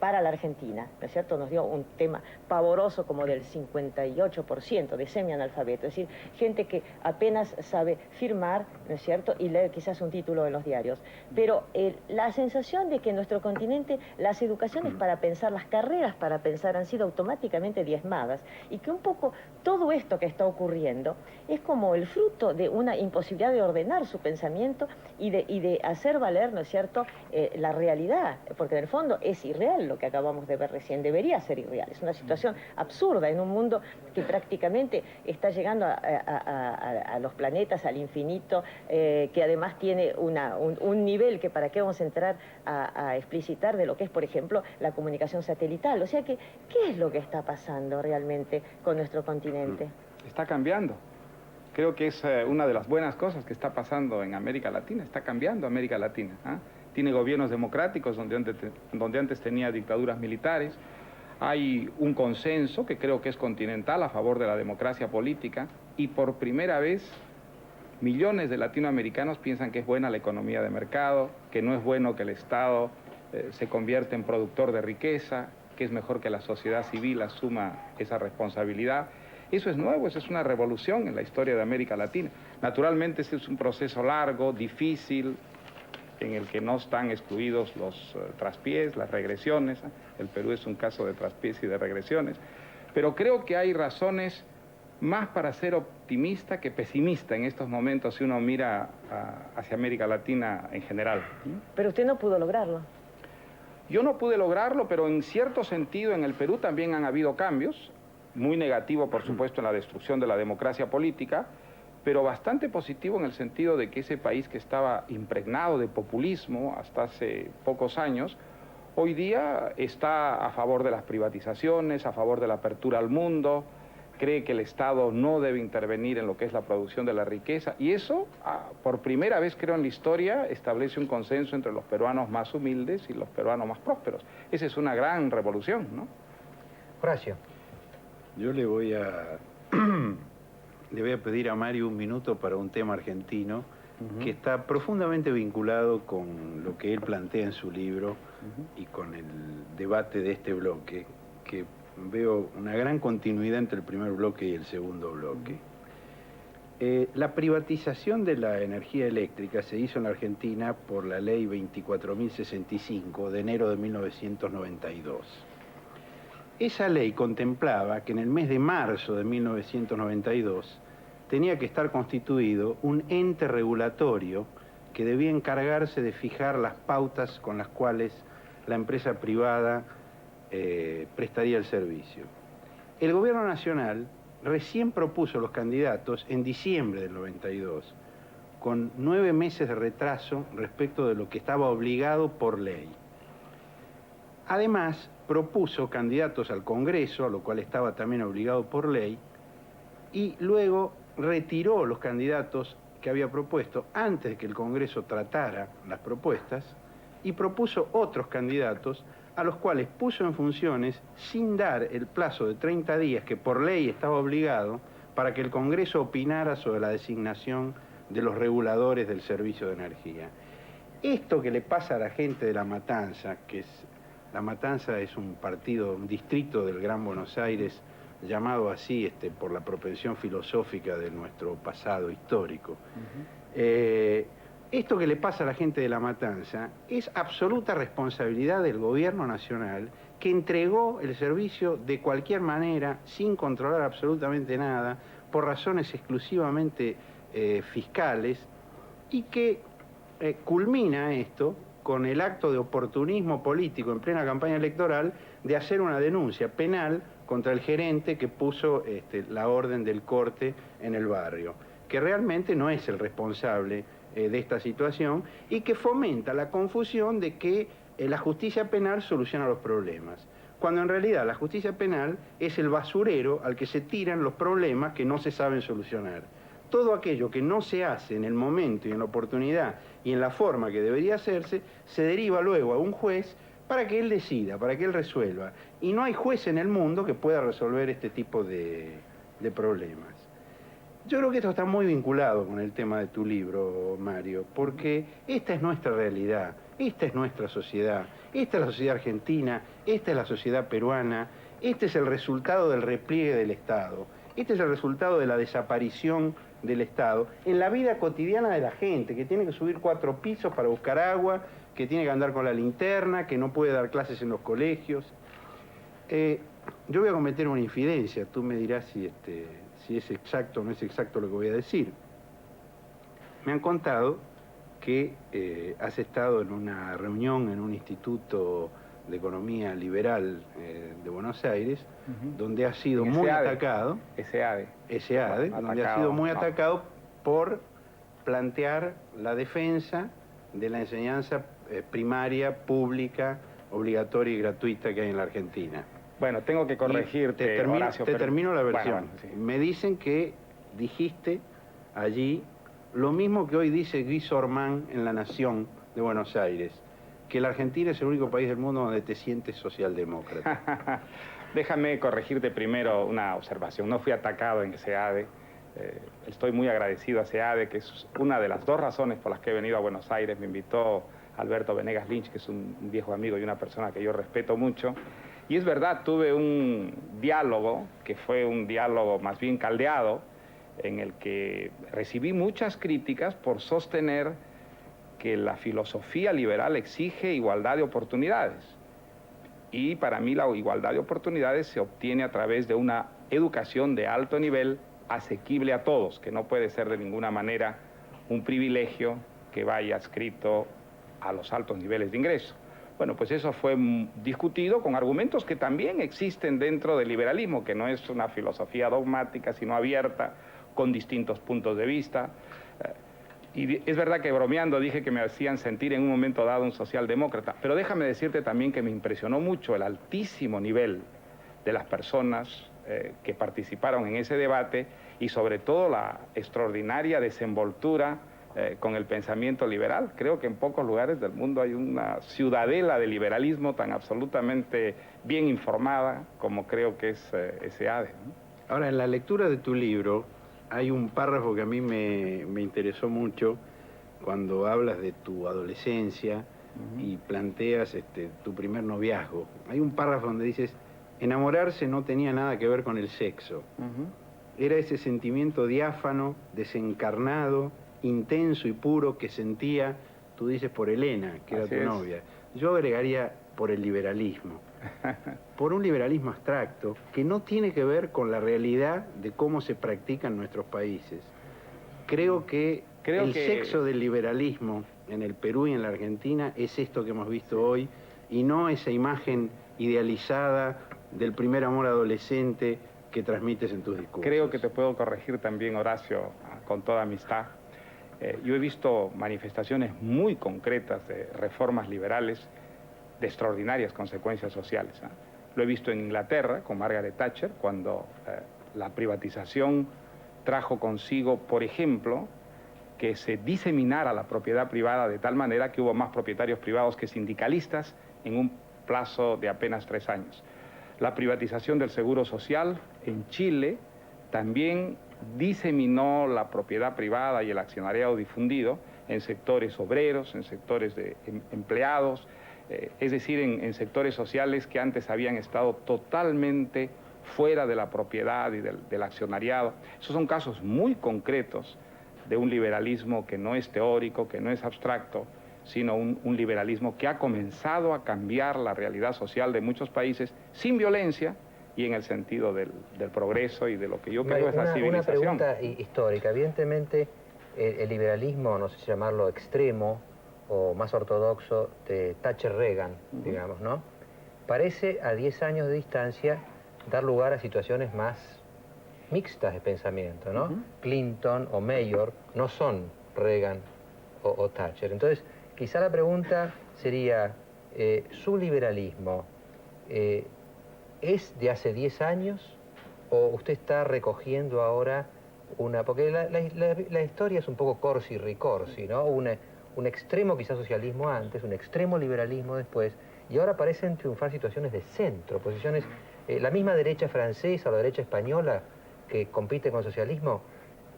para la Argentina, ¿no es cierto? Nos dio un tema pavoroso como del 58% de semianalfabeto, es decir, gente que apenas sabe firmar, ¿no es cierto? Y leer quizás un título en los diarios. Pero la sensación de que en nuestro continente las educaciones para pensar, las carreras para pensar han sido automáticamente diezmadas y que un poco todo esto que está ocurriendo es como el fruto de una imposibilidad de ordenar su pensamiento y de hacer valer, ¿no es cierto?, la realidad, porque en el fondo es irreal lo que acabamos de ver recién, debería ser irreal, es una situación absurda en un mundo que prácticamente está llegando a los planetas, al infinito, que además tiene un nivel que para qué vamos a entrar a explicitar de lo que es, por ejemplo, la comunicación satelital. O sea que, ¿qué es lo que está pasando realmente con nuestro continente? Está cambiando. Creo que es una de las buenas cosas que está pasando en América Latina. Está cambiando América Latina. Tiene gobiernos democráticos donde antes tenía dictaduras militares. Hay un consenso que creo que es continental a favor de la democracia política y por primera vez millones de latinoamericanos piensan que es buena la economía de mercado, que no es bueno que el Estado se convierta en productor de riqueza, que es mejor que la sociedad civil asuma esa responsabilidad. Eso es nuevo, eso es una revolución en la historia de América Latina. Naturalmente, este es un proceso largo, difícil, en el que no están excluidos los traspiés, las regresiones. El Perú es un caso de traspiés y de regresiones. Pero creo que hay razones más para ser optimista que pesimista en estos momentos si uno mira hacia América Latina en general. Pero usted no pudo lograrlo. Yo no pude lograrlo, pero en cierto sentido en el Perú también han habido cambios, muy negativo por supuesto en la destrucción de la democracia política, pero bastante positivo en el sentido de que ese país que estaba impregnado de populismo hasta hace pocos años, hoy día está a favor de las privatizaciones, a favor de la apertura al mundo, cree que el Estado no debe intervenir en lo que es la producción de la riqueza, y eso, por primera vez creo en la historia, establece un consenso entre los peruanos más humildes y los peruanos más prósperos. Esa es una gran revolución, ¿no? Horacio. Yo le voy a pedir a Mario un minuto para un tema argentino que está profundamente vinculado con lo que él plantea en su libro y con el debate de este bloque, que veo una gran continuidad entre el primer bloque y el segundo bloque. La privatización de la energía eléctrica se hizo en la Argentina por la ley 24.065 de enero de 1992. Esa ley contemplaba que en el mes de marzo de 1992 tenía que estar constituido un ente regulatorio que debía encargarse de fijar las pautas con las cuales la empresa privada prestaría el servicio. El gobierno nacional recién propuso los candidatos en diciembre del 92, con 9 meses de retraso respecto de lo que estaba obligado por ley. Además, propuso candidatos al Congreso, a lo cual estaba también obligado por ley, y luego retiró los candidatos que había propuesto antes de que el Congreso tratara las propuestas y propuso otros candidatos a los cuales puso en funciones sin dar el plazo de 30 días que por ley estaba obligado para que el Congreso opinara sobre la designación de los reguladores del servicio de energía. Esto que le pasa a la gente de La Matanza, La Matanza es un partido, un distrito del Gran Buenos Aires, llamado así por la propensión filosófica de nuestro pasado histórico. Esto que le pasa a la gente de La Matanza es absoluta responsabilidad del gobierno nacional, que entregó el servicio de cualquier manera, sin controlar absolutamente nada, por razones exclusivamente fiscales, y que culmina esto con el acto de oportunismo político en plena campaña electoral de hacer una denuncia penal contra el gerente que puso la orden del corte en el barrio, que realmente no es el responsable de esta situación y que fomenta la confusión de que la justicia penal soluciona los problemas, cuando en realidad la justicia penal es el basurero al que se tiran los problemas que no se saben solucionar. Todo aquello que no se hace en el momento y en la oportunidad y en la forma que debería hacerse, se deriva luego a un juez para que él decida, para que él resuelva. Y no hay juez en el mundo que pueda resolver este tipo de problemas. Yo creo que esto está muy vinculado con el tema de tu libro, Mario, porque esta es nuestra realidad, esta es nuestra sociedad, esta es la sociedad argentina, esta es la sociedad peruana, este es el resultado del repliegue del Estado, este es el resultado de la desaparición del Estado en la vida cotidiana de la gente, que tiene que subir 4 pisos para buscar agua, que tiene que andar con la linterna, que no puede dar clases en los colegios. Yo voy a cometer una infidencia, tú me dirás si es exacto o no es exacto lo que voy a decir. Me han contado que has estado en una reunión en un instituto de economía liberal de Buenos Aires, donde has sido muy atacado. SEADE, donde has sido muy atacado por plantear la defensa de la enseñanza primaria, pública, obligatoria y gratuita que hay en la Argentina. Bueno, tengo que corregirte, Horacio, te termino la versión. Bueno, sí. Me dicen que dijiste allí lo mismo que hoy dice Guy Sorman en La Nación de Buenos Aires, que la Argentina es el único país del mundo donde te sientes socialdemócrata. Déjame corregirte primero una observación. No fui atacado en SEADE. Estoy muy agradecido a SEADE, que es una de las 2 razones por las que he venido a Buenos Aires. Me invitó Alberto Venegas Lynch, que es un viejo amigo y una persona que yo respeto mucho. Y es verdad, tuve un diálogo, que fue un diálogo más bien caldeado, en el que recibí muchas críticas por sostener que la filosofía liberal exige igualdad de oportunidades. Y para mí la igualdad de oportunidades se obtiene a través de una educación de alto nivel, asequible a todos, que no puede ser de ninguna manera un privilegio que vaya adscrito a los altos niveles de ingreso. Bueno, pues eso fue discutido con argumentos que también existen dentro del liberalismo, que no es una filosofía dogmática, sino abierta, con distintos puntos de vista. Y es verdad que bromeando dije que me hacían sentir en un momento dado un socialdemócrata, pero déjame decirte también que me impresionó mucho el altísimo nivel de las personas que participaron en ese debate y sobre todo la extraordinaria desenvoltura con el pensamiento liberal. Creo que en pocos lugares del mundo hay una ciudadela de liberalismo tan absolutamente bien informada como creo que es SEADE, ¿no? Ahora, en la lectura de tu libro hay un párrafo que a mí me interesó mucho cuando hablas de tu adolescencia y planteas tu primer noviazgo. Hay un párrafo donde dices, enamorarse no tenía nada que ver con el sexo. Era ese sentimiento diáfano, desencarnado, intenso y puro que sentía, tú dices, por Elena, que era tu novia. Yo agregaría por el liberalismo. Por un liberalismo abstracto que no tiene que ver con la realidad de cómo se practica en nuestros países. Creo que el sexo del liberalismo en el Perú y en la Argentina es esto que hemos visto hoy y no esa imagen idealizada del primer amor adolescente que transmites en tus discursos. Creo que te puedo corregir también, Horacio, con toda amistad. Yo he visto manifestaciones muy concretas de reformas liberales de extraordinarias consecuencias sociales. Lo he visto en Inglaterra con Margaret Thatcher, cuando la privatización trajo consigo, por ejemplo, que se diseminara la propiedad privada de tal manera que hubo más propietarios privados que sindicalistas en un plazo de apenas 3 años. La privatización del Seguro Social en Chile también diseminó la propiedad privada y el accionariado difundido en sectores obreros, en sectores de empleados, es decir, en sectores sociales que antes habían estado totalmente fuera de la propiedad y del accionariado. Esos son casos muy concretos de un liberalismo que no es teórico, que no es abstracto, sino un liberalismo que ha comenzado a cambiar la realidad social de muchos países sin violencia y en el sentido del progreso y de lo que yo creo es la civilización. Una pregunta histórica. Evidentemente, el liberalismo, no sé si llamarlo extremo o más ortodoxo, de Thatcher-Reagan, digamos, ¿no? Parece a 10 años de distancia dar lugar a situaciones más mixtas de pensamiento, ¿no? Clinton o Mayor no son Reagan o Thatcher. Entonces, quizá la pregunta sería, ¿su liberalismo es de hace 10 años o usted está recogiendo ahora una... Porque la historia es un poco corsi y ricorsi, ¿no? Un extremo quizás socialismo antes, un extremo liberalismo después, y ahora parecen triunfar situaciones de centro, posiciones... la misma derecha francesa o la derecha española que compite con el socialismo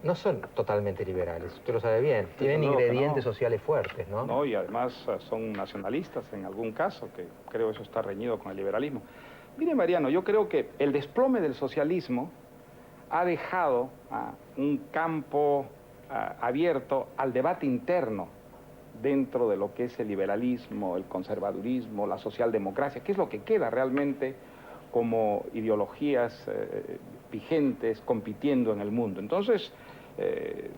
no son totalmente liberales, usted lo sabe bien, tienen ingredientes sociales fuertes, ¿no? No, y además son nacionalistas en algún caso, que creo eso está reñido con el liberalismo. Mire, Mariano, yo creo que el desplome del socialismo ha dejado un campo abierto al debate interno dentro de lo que es el liberalismo, el conservadurismo, la socialdemocracia, que es lo que queda realmente como ideologías vigentes compitiendo en el mundo. Entonces,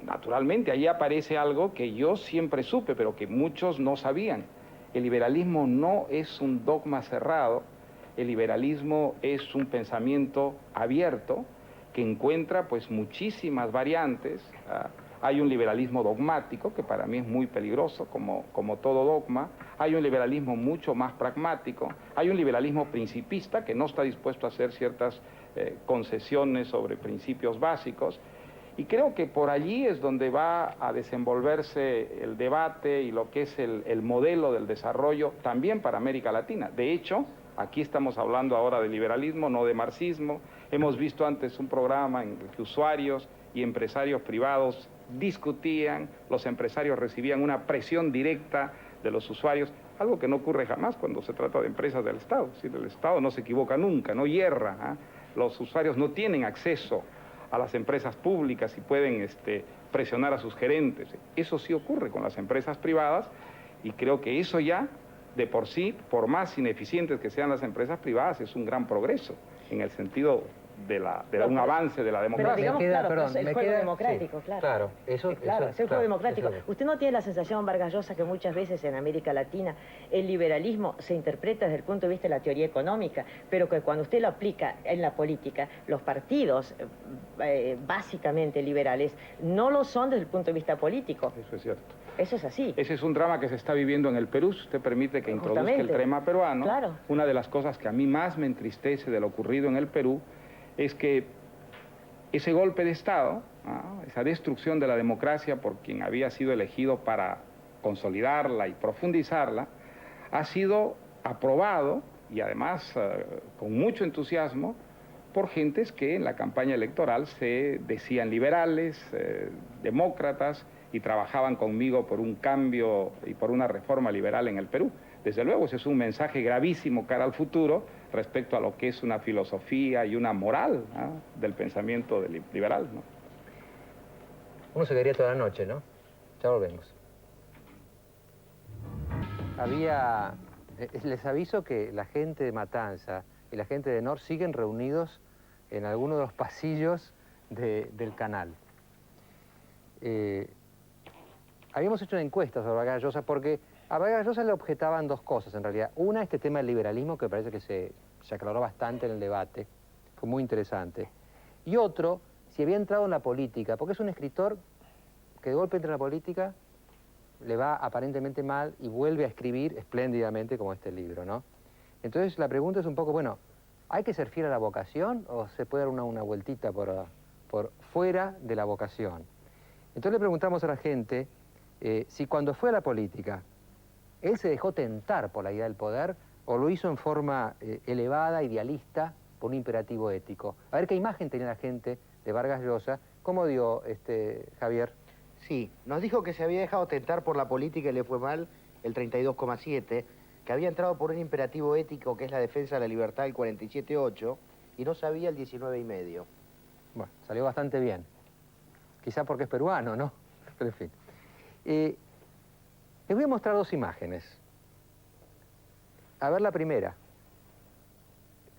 naturalmente, ahí aparece algo que yo siempre supe, pero que muchos no sabían. El liberalismo no es un dogma cerrado, el liberalismo es un pensamiento abierto que encuentra pues muchísimas variantes. Hay un liberalismo dogmático, que para mí es muy peligroso, como todo dogma. Hay un liberalismo mucho más pragmático. Hay un liberalismo principista, que no está dispuesto a hacer ciertas concesiones sobre principios básicos. Y creo que por allí es donde va a desenvolverse el debate y lo que es el modelo del desarrollo también para América Latina. De hecho, aquí estamos hablando ahora de liberalismo, no de marxismo. Hemos visto antes un programa en el que usuarios y empresarios privados discutían, los empresarios recibían una presión directa de los usuarios, algo que no ocurre jamás cuando se trata de empresas del Estado. Es decir, el Estado no se equivoca nunca, no hierra. Los usuarios no tienen acceso a las empresas públicas y pueden presionar a sus gerentes. Eso sí ocurre con las empresas privadas y creo que eso ya, de por sí, por más ineficientes que sean las empresas privadas, es un gran progreso en el sentido de un avance de la democracia. Pero digamos, claro, el juego democrático, claro. Claro, es el juego democrático. ¿Usted no tiene la sensación, Vargas Llosa, que muchas veces en América Latina el liberalismo se interpreta desde el punto de vista de la teoría económica, pero que cuando usted lo aplica en la política, los partidos básicamente liberales no lo son desde el punto de vista político? Eso es cierto. Eso es así. Ese es un drama que se está viviendo en el Perú. Si usted permite que introduzca el tema peruano. Claro. Una de las cosas que a mí más me entristece de lo ocurrido en el Perú es que ese golpe de Estado, esa destrucción de la democracia por quien había sido elegido para consolidarla y profundizarla, ha sido aprobado, y además con mucho entusiasmo, por gentes que en la campaña electoral se decían liberales, demócratas, y trabajaban conmigo por un cambio y por una reforma liberal en el Perú. Desde luego, ese es un mensaje gravísimo cara al futuro respecto a lo que es una filosofía y una moral del pensamiento liberal, ¿no? Uno se quedaría toda la noche, ¿no? Ya volvemos. Les aviso que la gente de Matanza y la gente de NOR siguen reunidos en alguno de los pasillos del canal. Habíamos hecho una encuesta sobre Vargas Llosa porque a Vargas Llosa le objetaban dos cosas en realidad. Una, este tema del liberalismo que parece que se aclaró bastante en el debate, fue muy interesante. Y otro, si había entrado en la política, porque es un escritor que de golpe entra en la política, le va aparentemente mal y vuelve a escribir espléndidamente como este libro, ¿no? Entonces la pregunta es un poco, bueno, ¿hay que ser fiel a la vocación o se puede dar una vueltita por fuera de la vocación? Entonces le preguntamos a la gente si cuando fue a la política, él se dejó tentar por la idea del poder o lo hizo en forma elevada, idealista, por un imperativo ético? A ver qué imagen tenía la gente de Vargas Llosa. ¿Cómo dio, Javier? Sí, nos dijo que se había dejado tentar por la política y le fue mal el 32,7, que había entrado por un imperativo ético que es la defensa de la libertad el 47,8 y no sabía el 19,5. Bueno, salió bastante bien. Quizá porque es peruano, ¿no? Pero en fin. Les voy a mostrar dos imágenes. A ver la primera.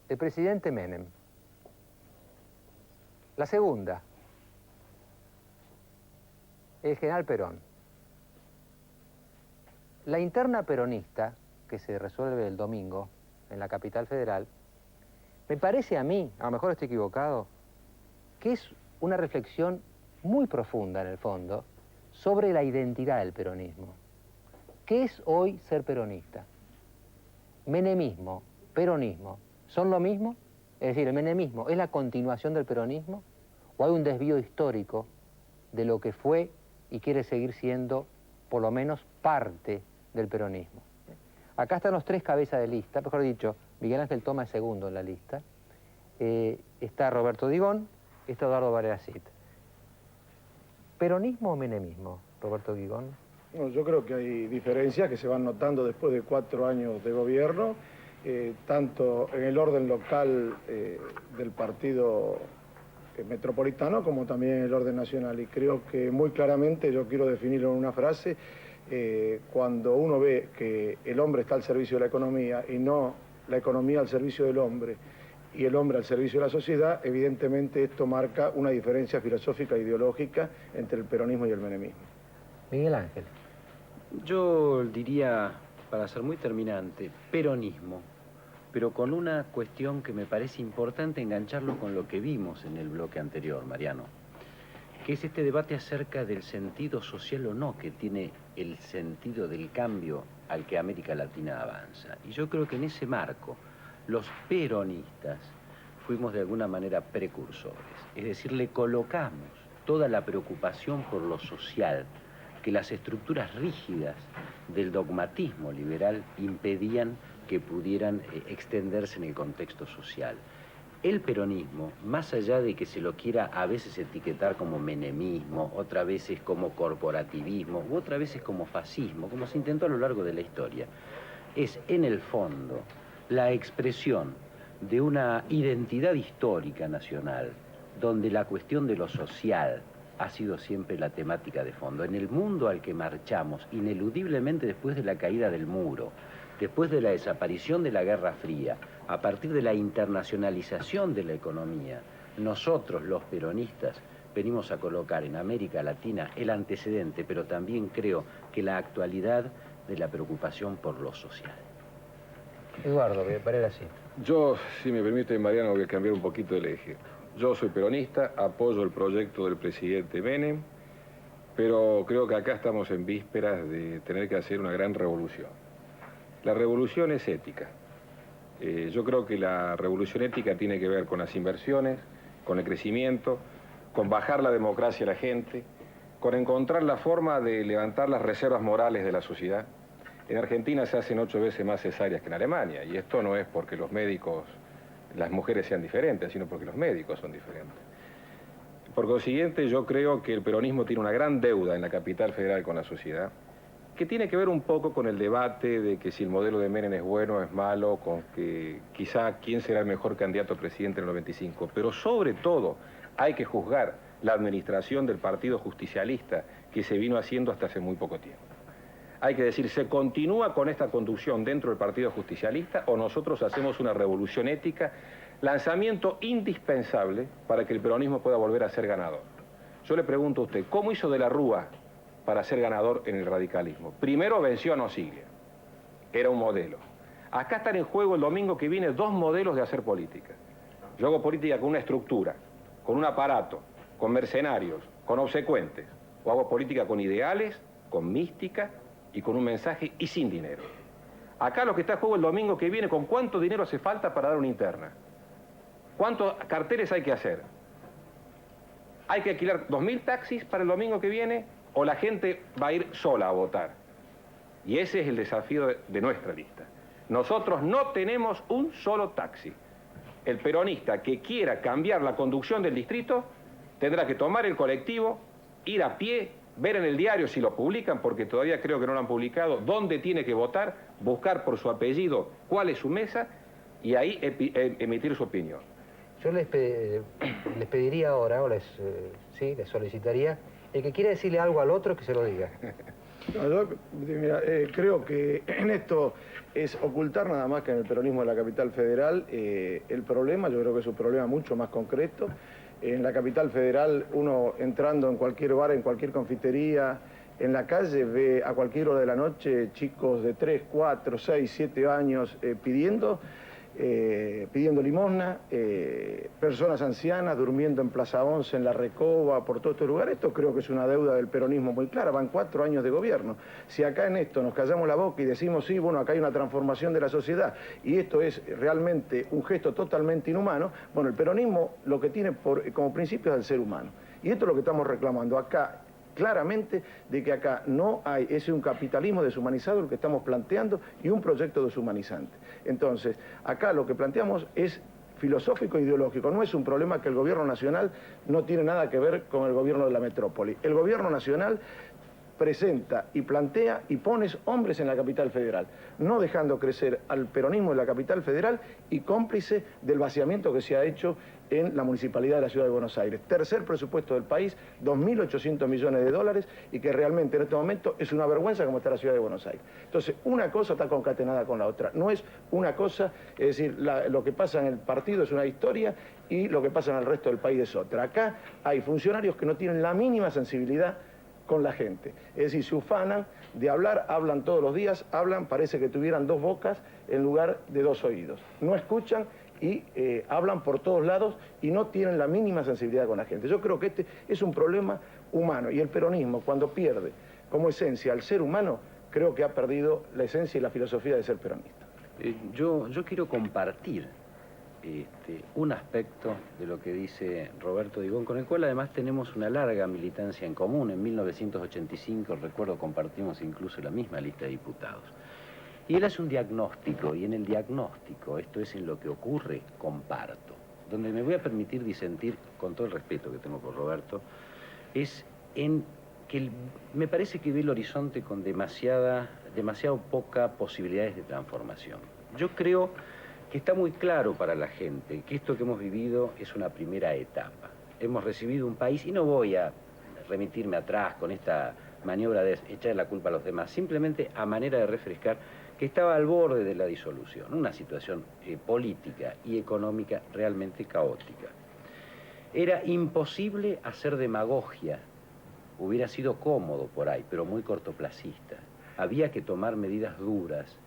El presidente Menem. La segunda. El general Perón. La interna peronista, que se resuelve el domingo en la capital federal, me parece a mí, a lo mejor estoy equivocado, que es una reflexión muy profunda en el fondo sobre la identidad del peronismo. ¿Qué es hoy ser peronista? Menemismo, peronismo, ¿son lo mismo? Es decir, ¿el menemismo es la continuación del peronismo o hay un desvío histórico de lo que fue y quiere seguir siendo por lo menos parte del peronismo? Acá están los tres cabezas de lista, mejor dicho, Miguel Ángel Toma es segundo en la lista, está Roberto Digón, está Eduardo Varela Cid. ¿Peronismo o menemismo, Roberto Digón? No, yo creo que hay diferencias que se van notando después de 4 años de gobierno, tanto en el orden local del partido metropolitano como también en el orden nacional. Y creo que muy claramente, yo quiero definirlo en una frase, cuando uno ve que el hombre está al servicio de la economía y no la economía al servicio del hombre y el hombre al servicio de la sociedad, evidentemente esto marca una diferencia filosófica e ideológica entre el peronismo y el menemismo. Miguel Ángel. Yo diría, para ser muy terminante, peronismo, pero con una cuestión que me parece importante engancharlo con lo que vimos en el bloque anterior, Mariano, que es este debate acerca del sentido social o no que tiene el sentido del cambio al que América Latina avanza. Y yo creo que en ese marco, los peronistas fuimos de alguna manera precursores, es decir, le colocamos toda la preocupación por lo social que las estructuras rígidas del dogmatismo liberal impedían que pudieran extenderse en el contexto social. El peronismo, más allá de que se lo quiera a veces etiquetar como menemismo, otras veces como corporativismo, u otras veces como fascismo, como se intentó a lo largo de la historia, es en el fondo la expresión de una identidad histórica nacional, donde la cuestión de lo social ha sido siempre la temática de fondo. En el mundo al que marchamos, ineludiblemente después de la caída del muro, después de la desaparición de la Guerra Fría, a partir de la internacionalización de la economía, nosotros, los peronistas, venimos a colocar en América Latina el antecedente, pero también creo que la actualidad de la preocupación por lo social. Eduardo, Varela Cid. Yo, si me permite, Mariano, voy a cambiar un poquito el eje. Yo soy peronista, apoyo el proyecto del presidente Menem, pero creo que acá estamos en vísperas de tener que hacer una gran revolución. La revolución es ética. Yo creo que la revolución ética tiene que ver con las inversiones, con el crecimiento, con bajar la democracia a la gente, con encontrar la forma de levantar las reservas morales de la sociedad. En Argentina se hacen 8 veces más cesáreas que en Alemania, y esto no es porque los médicos, las mujeres sean diferentes, sino porque los médicos son diferentes. Por consiguiente, yo creo que el peronismo tiene una gran deuda en la capital federal con la sociedad, que tiene que ver un poco con el debate de que si el modelo de Menem es bueno o es malo, con que quizá quién será el mejor candidato a presidente en el 95, pero sobre todo hay que juzgar la administración del Partido Justicialista que se vino haciendo hasta hace muy poco tiempo. Hay que decir, ¿se continúa con esta conducción dentro del Partido Justicialista o nosotros hacemos una revolución ética? Lanzamiento indispensable para que el peronismo pueda volver a ser ganador. Yo le pregunto a usted, ¿cómo hizo de la Rúa para ser ganador en el radicalismo? Primero venció a Nosiglia, era un modelo. Acá están en juego el domingo que viene 2 modelos de hacer política. Yo hago política con una estructura, con un aparato, con mercenarios, con obsecuentes. O hago política con ideales, con mística y con un mensaje y sin dinero. Acá lo que está en juego el domingo que viene, ¿con cuánto dinero hace falta para dar una interna? ¿Cuántos carteles hay que hacer? ¿Hay que alquilar 2.000 taxis para el domingo que viene o la gente va a ir sola a votar? Y ese es el desafío de nuestra lista. Nosotros no tenemos un solo taxi. El peronista que quiera cambiar la conducción del distrito tendrá que tomar el colectivo, ir a pie, ver en el diario si lo publican, porque todavía creo que no lo han publicado, dónde tiene que votar, buscar por su apellido cuál es su mesa y ahí emitir su opinión. Yo les pediría ahora, o les solicitaría, el que quiera decirle algo al otro, que se lo diga. No, yo, mira, creo que en esto es ocultar nada más que en el peronismo de la capital federal el problema. Yo creo que es un problema mucho más concreto. En la capital federal, uno entrando en cualquier bar, en cualquier confitería, en la calle, ve a cualquier hora de la noche chicos de 3, 4, 6, 7 años pidiendo limosna, personas ancianas durmiendo en Plaza 11, en La Recoba, por todo este lugar. Esto creo que es una deuda del peronismo muy clara. Van 4 años de gobierno. Si acá en esto nos callamos la boca y decimos, sí, bueno, acá hay una transformación de la sociedad y esto es realmente un gesto totalmente inhumano, bueno, el peronismo lo que tiene como principio es el ser humano. Y esto es lo que estamos reclamando acá. Claramente de que acá no hay, es un capitalismo deshumanizado el que estamos planteando y un proyecto deshumanizante. Entonces, acá lo que planteamos es filosófico e ideológico, no es un problema que el gobierno nacional no tiene nada que ver con el gobierno de la metrópoli. El gobierno nacional presenta y plantea y pone hombres en la capital federal, no dejando crecer al peronismo de la capital federal y cómplice del vaciamiento que se ha hecho en la municipalidad de la ciudad de Buenos Aires. Tercer presupuesto del país, 2.800 millones de dólares, y que realmente en este momento es una vergüenza como está la ciudad de Buenos Aires. Entonces, una cosa está concatenada con la otra. No es una cosa, es decir, lo que pasa en el partido es una historia y lo que pasa en el resto del país es otra. Acá hay funcionarios que no tienen la mínima sensibilidad con la gente. Es decir, se ufanan de hablar, hablan todos los días, hablan, parece que tuvieran 2 bocas en lugar de 2 oídos. No escuchan y hablan por todos lados y no tienen la mínima sensibilidad con la gente. Yo creo que este es un problema humano y el peronismo, cuando pierde como esencia al ser humano, creo que ha perdido la esencia y la filosofía de ser peronista. Yo quiero compartir un aspecto de lo que dice Roberto Digón, con el cual además tenemos una larga militancia en común. En 1985, recuerdo, compartimos incluso la misma lista de diputados. Y él hace un diagnóstico, y en el diagnóstico, esto es en lo que ocurre, comparto. Donde me voy a permitir disentir, con todo el respeto que tengo por Roberto, es en que me parece que ve el horizonte con demasiado poca posibilidades de transformación. Yo creo que está muy claro para la gente que esto que hemos vivido es una primera etapa. Hemos recibido un país, y no voy a remitirme atrás con esta maniobra de echar la culpa a los demás, simplemente a manera de refrescar, que estaba al borde de la disolución, una situación política y económica realmente caótica. Era imposible hacer demagogia, hubiera sido cómodo por ahí, pero muy cortoplacista. Había que tomar medidas duras,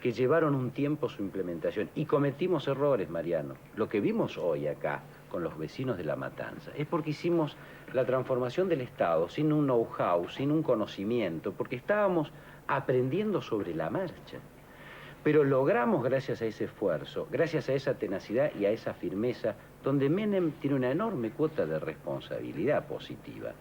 que llevaron un tiempo su implementación. Y cometimos errores, Mariano. Lo que vimos hoy acá, con los vecinos de La Matanza, es porque hicimos la transformación del Estado sin un know-how, sin un conocimiento, porque estábamos aprendiendo sobre la marcha. Pero logramos, gracias a ese esfuerzo, gracias a esa tenacidad y a esa firmeza, donde Menem tiene una enorme cuota de responsabilidad positiva,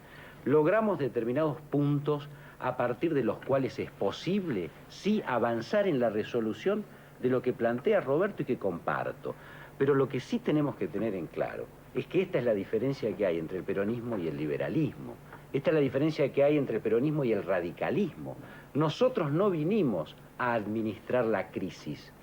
logramos determinados puntos a partir de los cuales es posible, sí, avanzar en la resolución de lo que plantea Roberto y que comparto. Pero lo que sí tenemos que tener en claro es que esta es la diferencia que hay entre el peronismo y el liberalismo. Esta es la diferencia que hay entre el peronismo y el radicalismo. Nosotros no vinimos a administrar la crisis.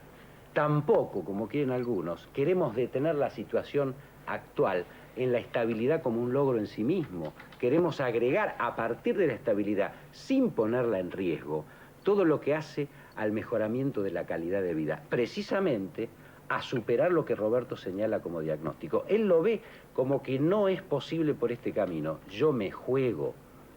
Tampoco, como quieren algunos, queremos detener la situación actual en la estabilidad como un logro en sí mismo. Queremos agregar a partir de la estabilidad, sin ponerla en riesgo, todo lo que hace al mejoramiento de la calidad de vida, precisamente a superar lo que Roberto señala como diagnóstico. Él lo ve como que no es posible por este camino. Yo me juego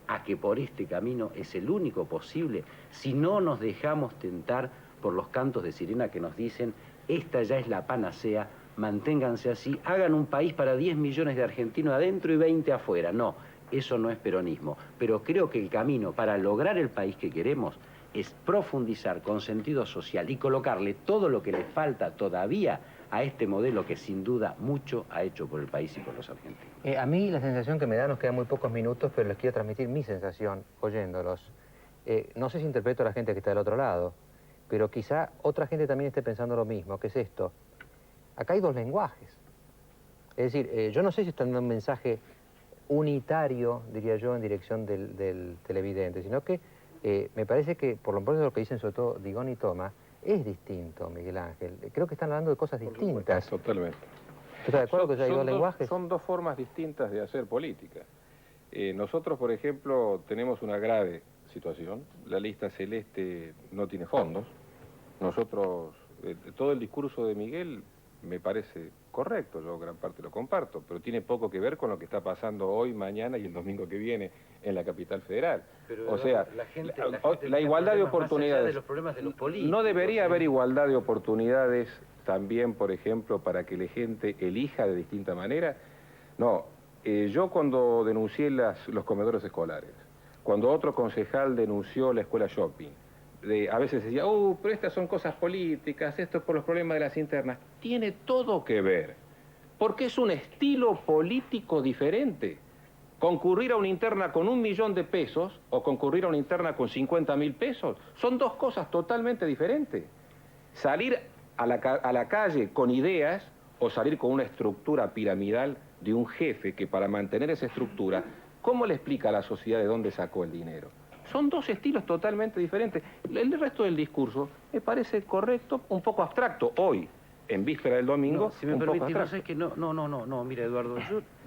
a que por este camino es el único posible si no nos dejamos tentar por los cantos de sirena que nos dicen esta ya es la panacea, manténganse así, hagan un país para 10 millones de argentinos adentro y 20 afuera. No, eso no es peronismo. Pero creo que el camino para lograr el país que queremos es profundizar con sentido social y colocarle todo lo que le falta todavía a este modelo que sin duda mucho ha hecho por el país y por los argentinos. A mí la sensación que me da, nos quedan muy pocos minutos, pero les quiero transmitir mi sensación oyéndolos. No sé si interpreto a la gente que está del otro lado. pero quizá otra gente también esté pensando lo mismo, que es esto. Acá hay dos lenguajes. Es decir, yo no sé si están dando un mensaje unitario, diría yo, en dirección del televidente, sino que me parece que, por lo menos lo que dicen sobre todo Digón y Tomás, es distinto, Miguel Ángel. Creo que están hablando de cosas distintas. Totalmente. ¿Estás de acuerdo que hay dos lenguajes? Son dos formas distintas de hacer política. Nosotros, por ejemplo, tenemos una grave situación. La lista celeste no tiene fondos. Nosotros, todo el discurso de Miguel me parece correcto, yo gran parte lo comparto, pero tiene poco que ver con lo que está pasando hoy, mañana y el domingo que viene en la capital federal. Pero, o sea, la igualdad de oportunidades. De los problemas de los políticos, no debería haber igualdad de oportunidades también, por ejemplo, para que la gente elija de distinta manera. No, yo cuando denuncié los comedores escolares, cuando otro concejal denunció la escuela shopping, a veces decía, pero estas son cosas políticas, esto es por los problemas de las internas. Tiene todo que ver, porque es un estilo político diferente. Concurrir a una interna con 1 millón de pesos o concurrir a una interna con 50.000 pesos son dos cosas totalmente diferentes. Salir a la calle con ideas o salir con una estructura piramidal de un jefe que para mantener esa estructura, ¿cómo le explica a la sociedad de dónde sacó el dinero? Son dos estilos totalmente diferentes. El resto del discurso me parece correcto, un poco abstracto. Hoy, en víspera del domingo, si me un poco permitís, abstracto. ¿sabes qué? No, mira, Eduardo,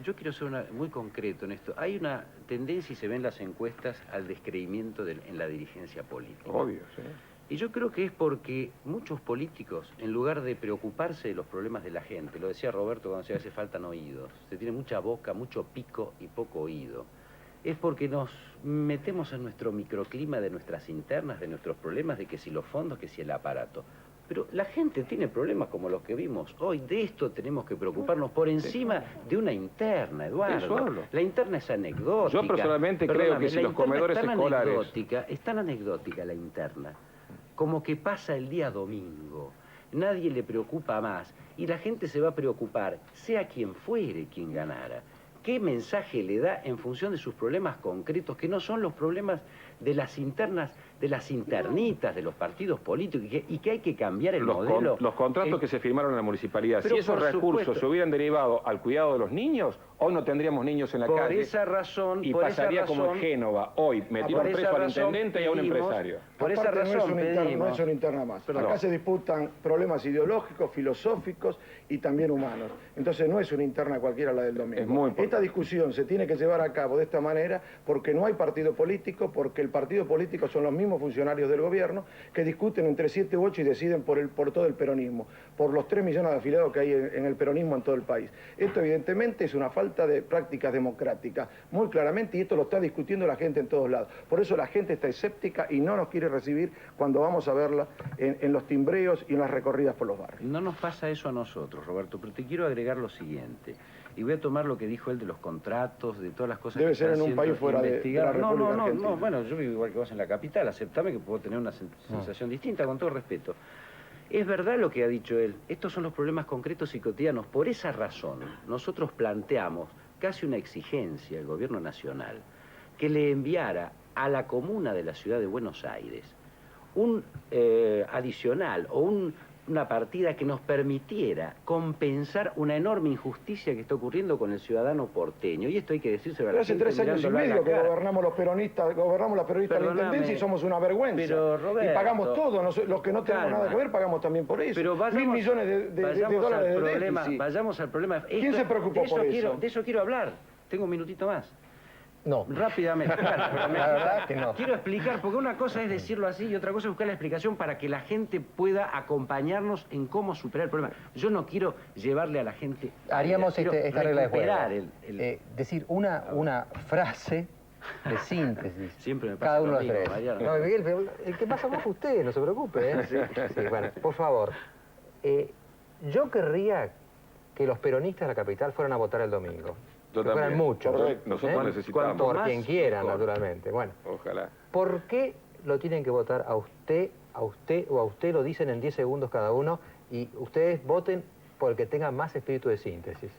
yo quiero ser muy concreto en esto. Hay una tendencia, y se ve en las encuestas, al descreimiento en la dirigencia política. Obvio, sí. Y yo creo que es porque muchos políticos, en lugar de preocuparse de los problemas de la gente, lo decía Roberto cuando decía que hace faltan oídos, se tiene mucha boca, mucho pico y poco oído, es porque nos metemos en nuestro microclima de nuestras internas, de nuestros problemas, de que si los fondos, que si el aparato. Pero la gente tiene problemas como los que vimos hoy. De esto tenemos que preocuparnos por encima de una interna, Eduardo. Eso hablo. La interna es anecdótica. Yo personalmente creo que si los comedores escolares... Es tan anecdótica la interna, como que pasa el día domingo. Nadie le preocupa más y la gente se va a preocupar, sea quien fuere quien ganara. ¿Qué mensaje le da en función de sus problemas concretos, que no son los problemas de las internas, de las internitas, de los partidos políticos, y que hay que cambiar el modelo? Los contratos que se firmaron en la municipalidad, Pero si esos por recursos supuesto. se hubieran derivado al cuidado de los niños, hoy no tendríamos niños en la calle. Por esa razón, y por esa pasaría como en razón- Génova. Hoy metieron por esa preso al razón intendente y a un pedimos- empresario. Por esa Aparte, razón no es una interna más. Perdón. Acá se disputan problemas ideológicos, filosóficos y también humanos. Entonces no es una interna cualquiera la del domingo. Es muy importante. Esta discusión se tiene que llevar a cabo de esta manera porque no hay partido político, porque el partido político son los mismos funcionarios del gobierno que discuten entre 7 u 8 y deciden por todo el peronismo, por los 3 millones de afiliados que hay en el peronismo en todo el país. Esto evidentemente es una falta de prácticas democráticas, muy claramente, y esto lo está discutiendo la gente en todos lados. Por eso la gente está escéptica y no nos quiere recibir cuando vamos a verla en los timbreos y en las recorridas por los barrios. No nos pasa eso a nosotros, Roberto, pero te quiero agregar lo siguiente. Y voy a tomar lo que dijo él de los contratos, de todas las cosas Debe que ser están en un siendo país fuera de la investigadas. República No, Argentina. bueno, yo vivo igual que vos en la capital, aceptame que puedo tener una sensación distinta, con todo respeto. Es verdad lo que ha dicho él, estos son los problemas concretos y cotidianos. Por esa razón, nosotros planteamos casi una exigencia al gobierno nacional que le enviara a la comuna de la ciudad de Buenos Aires un adicional o una partida que nos permitiera compensar una enorme injusticia que está ocurriendo con el ciudadano porteño. Y esto hay que decírselo a la Pero hace gente 3 años y mirándola en medio la que cara. gobernamos los peronistas, gobernamos la peronista de la Perdóname, Intendencia y somos una vergüenza. pero, Roberto, y pagamos todo, los que no tenemos calma. nada que ver pagamos también por eso. Pero vayamos, 1.000 millones de vayamos dólares al de problema, déficit. vayamos al problema. ¿Quién se preocupó por eso? De eso quiero hablar. Tengo un minutito más. No. Rápidamente. Claro, pero La verdad que no. Quiero explicar, porque una cosa es decirlo así y otra cosa es buscar la explicación para que la gente pueda acompañarnos en cómo superar el problema. Yo no quiero llevarle a la gente... Haríamos quiero esta regla de juego. recuperar Decir una frase de síntesis. Siempre me pasa Cada uno lo de los mismo, tres. Mariano. No, Miguel, pero el que pasa más fue usted, no se preocupe. ¿eh? Sí, bueno, por favor. Yo querría que los peronistas de la capital fueran a votar el domingo. Yo que fueran también. muchos. Correcto. Nosotros necesitamos. Por Más, quien quieran, mejor. naturalmente. Bueno, Ojalá. ¿por qué lo tienen que votar a usted o a usted lo dicen en 10 segundos cada uno y ustedes voten por el que tenga más espíritu de síntesis?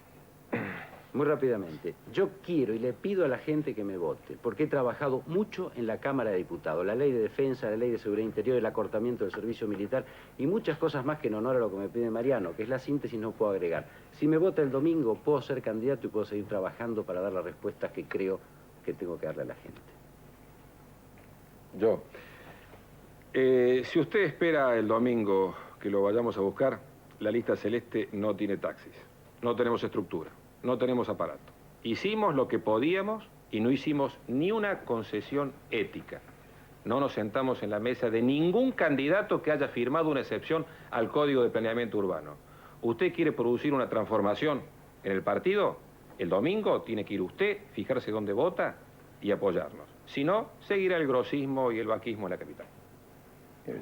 Muy rápidamente. Yo quiero y le pido a la gente que me vote, porque he trabajado mucho en la Cámara de Diputados. La ley de defensa, la ley de seguridad interior, el acortamiento del servicio militar y muchas cosas más que en honor a lo que me pide Mariano, que es la síntesis, no puedo agregar. Si me vota el domingo, puedo ser candidato y puedo seguir trabajando para dar las respuestas que creo que tengo que darle a la gente. Yo. Si usted espera el domingo que lo vayamos a buscar, la lista celeste no tiene taxis, no tenemos estructura, no tenemos aparato. Hicimos lo que podíamos y no hicimos ni una concesión ética. No nos sentamos en la mesa de ningún candidato que haya firmado una excepción al Código de Planeamiento Urbano. ¿Usted quiere producir una transformación en el partido? El domingo tiene que ir usted, fijarse dónde vota y apoyarnos. Si no, seguirá el grosismo y el vaquismo en la capital.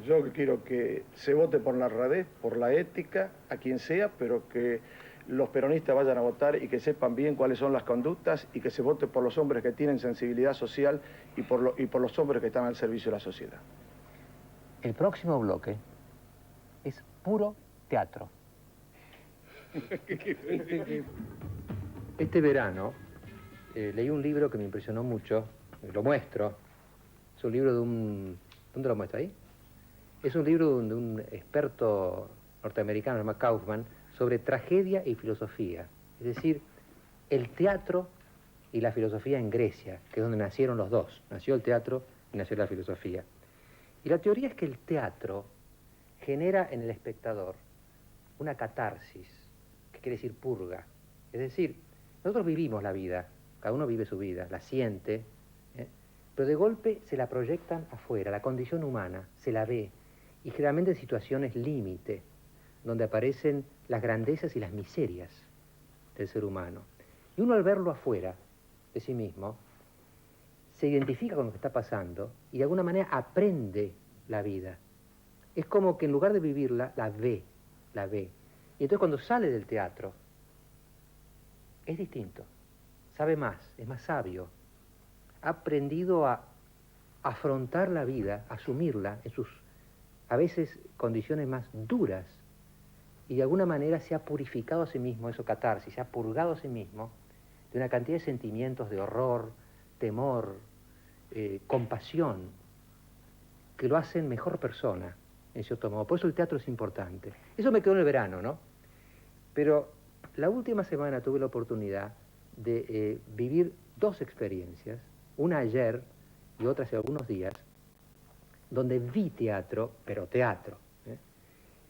Yo quiero que se vote por la honradez, por la ética, a quien sea, pero que los peronistas vayan a votar y que sepan bien cuáles son las conductas y que se vote por los hombres que tienen sensibilidad social y por los hombres que están al servicio de la sociedad. El próximo bloque es puro teatro. Este verano leí un libro que me impresionó mucho, lo muestro. Es un libro de un... ¿Dónde lo muestro ahí? Es un libro de un experto norteamericano, se llama Kaufman, sobre tragedia y filosofía. Es decir, el teatro y la filosofía en Grecia, que es donde nacieron los dos. Nació el teatro y nació la filosofía. Y la teoría es que el teatro genera en el espectador una catarsis, que quiere decir purga. Es decir, nosotros vivimos la vida, cada uno vive su vida, la siente, pero de golpe se la proyectan afuera, la condición humana, se la ve, y generalmente en situaciones límite, donde aparecen las grandezas y las miserias del ser humano. Y uno al verlo afuera de sí mismo, se identifica con lo que está pasando y de alguna manera aprende la vida. Es como que en lugar de vivirla, la ve. Y entonces cuando sale del teatro, es distinto, sabe más, es más sabio. Ha aprendido a afrontar la vida, a asumirla en sus, a veces, condiciones más duras, y de alguna manera se ha purificado a sí mismo, eso catarsis, se ha purgado a sí mismo de una cantidad de sentimientos de horror, temor, compasión, que lo hacen mejor persona, en cierto modo. Por eso el teatro es importante. Eso me quedó en el verano, ¿no? Pero la última semana tuve la oportunidad de vivir dos experiencias, una ayer y otra hace algunos días, donde vi teatro, pero teatro.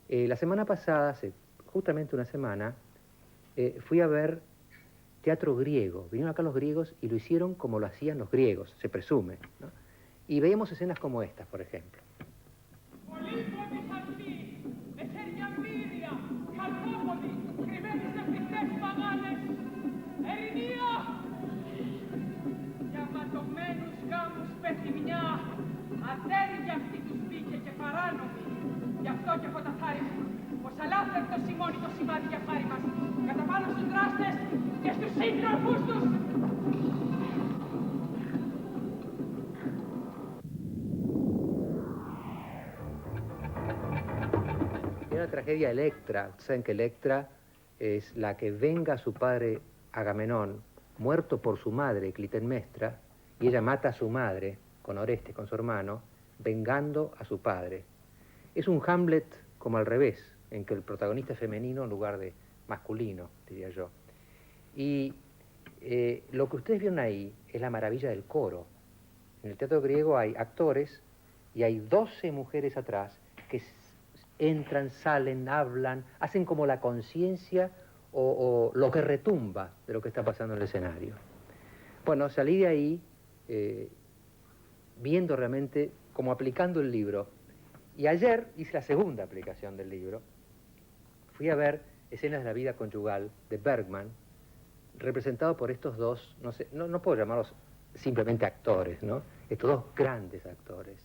La semana pasada, hace justamente una semana, fui a ver teatro griego. Vinieron acá los griegos y lo hicieron como lo hacían los griegos, se presume, ¿no? Y veíamos escenas como estas, por ejemplo. Γι' αυτό και έχω τα χάρη μου, πως αλάφρευτο σημώνει το σημάδι για χάρη μας, κατά πάνω στους δράστες και στους σύντροφους τους. Era la tragedia Electra. Saben que Electra es la que venga a su padre Agamenón, muerto por su madre Clitemnestra, y ella mata a su madre con Orestes, con su hermano, vengando a su padre. Es un Hamlet como al revés, en que el protagonista es femenino en lugar de masculino, diría yo. Y lo que ustedes vieron ahí es la maravilla del coro. En el teatro griego hay actores y hay 12 mujeres atrás que entran, salen, hablan, hacen como la conciencia o lo que retumba de lo que está pasando en el escenario. Bueno, salí de ahí viendo realmente, como aplicando el libro. Y ayer hice la segunda aplicación del libro. Fui a ver Escenas de la vida conyugal de Bergman, representado por estos dos, no sé, no puedo llamarlos simplemente actores, ¿no? Estos dos grandes actores.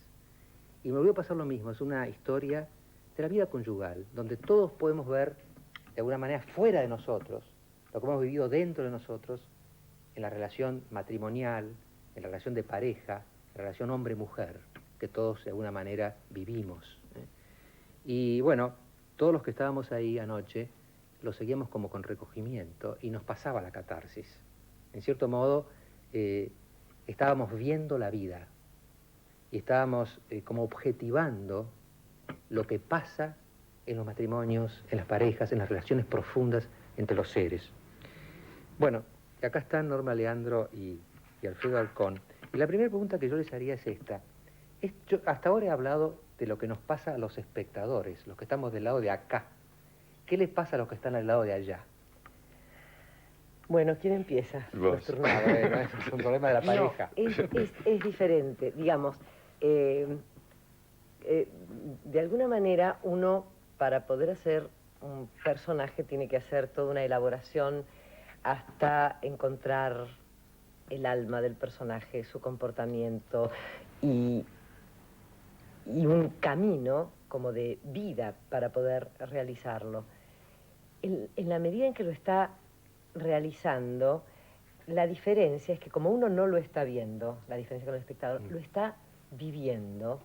Y me volvió a pasar lo mismo, es una historia de la vida conyugal, donde todos podemos ver, de alguna manera, fuera de nosotros, lo que hemos vivido dentro de nosotros, en la relación matrimonial, en la relación de pareja, en la relación hombre-mujer, que todos de alguna manera vivimos. Y bueno, todos los que estábamos ahí anoche lo seguíamos como con recogimiento y nos pasaba la catarsis. En cierto modo, estábamos viendo la vida y estábamos como objetivando lo que pasa en los matrimonios, en las parejas, en las relaciones profundas entre los seres. Bueno, acá están Norma Leandro y Alfredo Alcón. Y la primera pregunta que yo les haría es esta. Yo hasta ahora he hablado de lo que nos pasa a los espectadores, los que estamos del lado de acá. ¿Qué les pasa a los que están al lado de allá? Bueno, ¿quién empieza? Vos. No, bueno, eso es un problema de la pareja. No, es diferente. Digamos, de alguna manera uno, para poder hacer un personaje, tiene que hacer toda una elaboración hasta encontrar el alma del personaje, su comportamiento y un camino como de vida para poder realizarlo. En la medida en que lo está realizando, la diferencia es que como uno no lo está viendo, la diferencia con el espectador, lo está viviendo,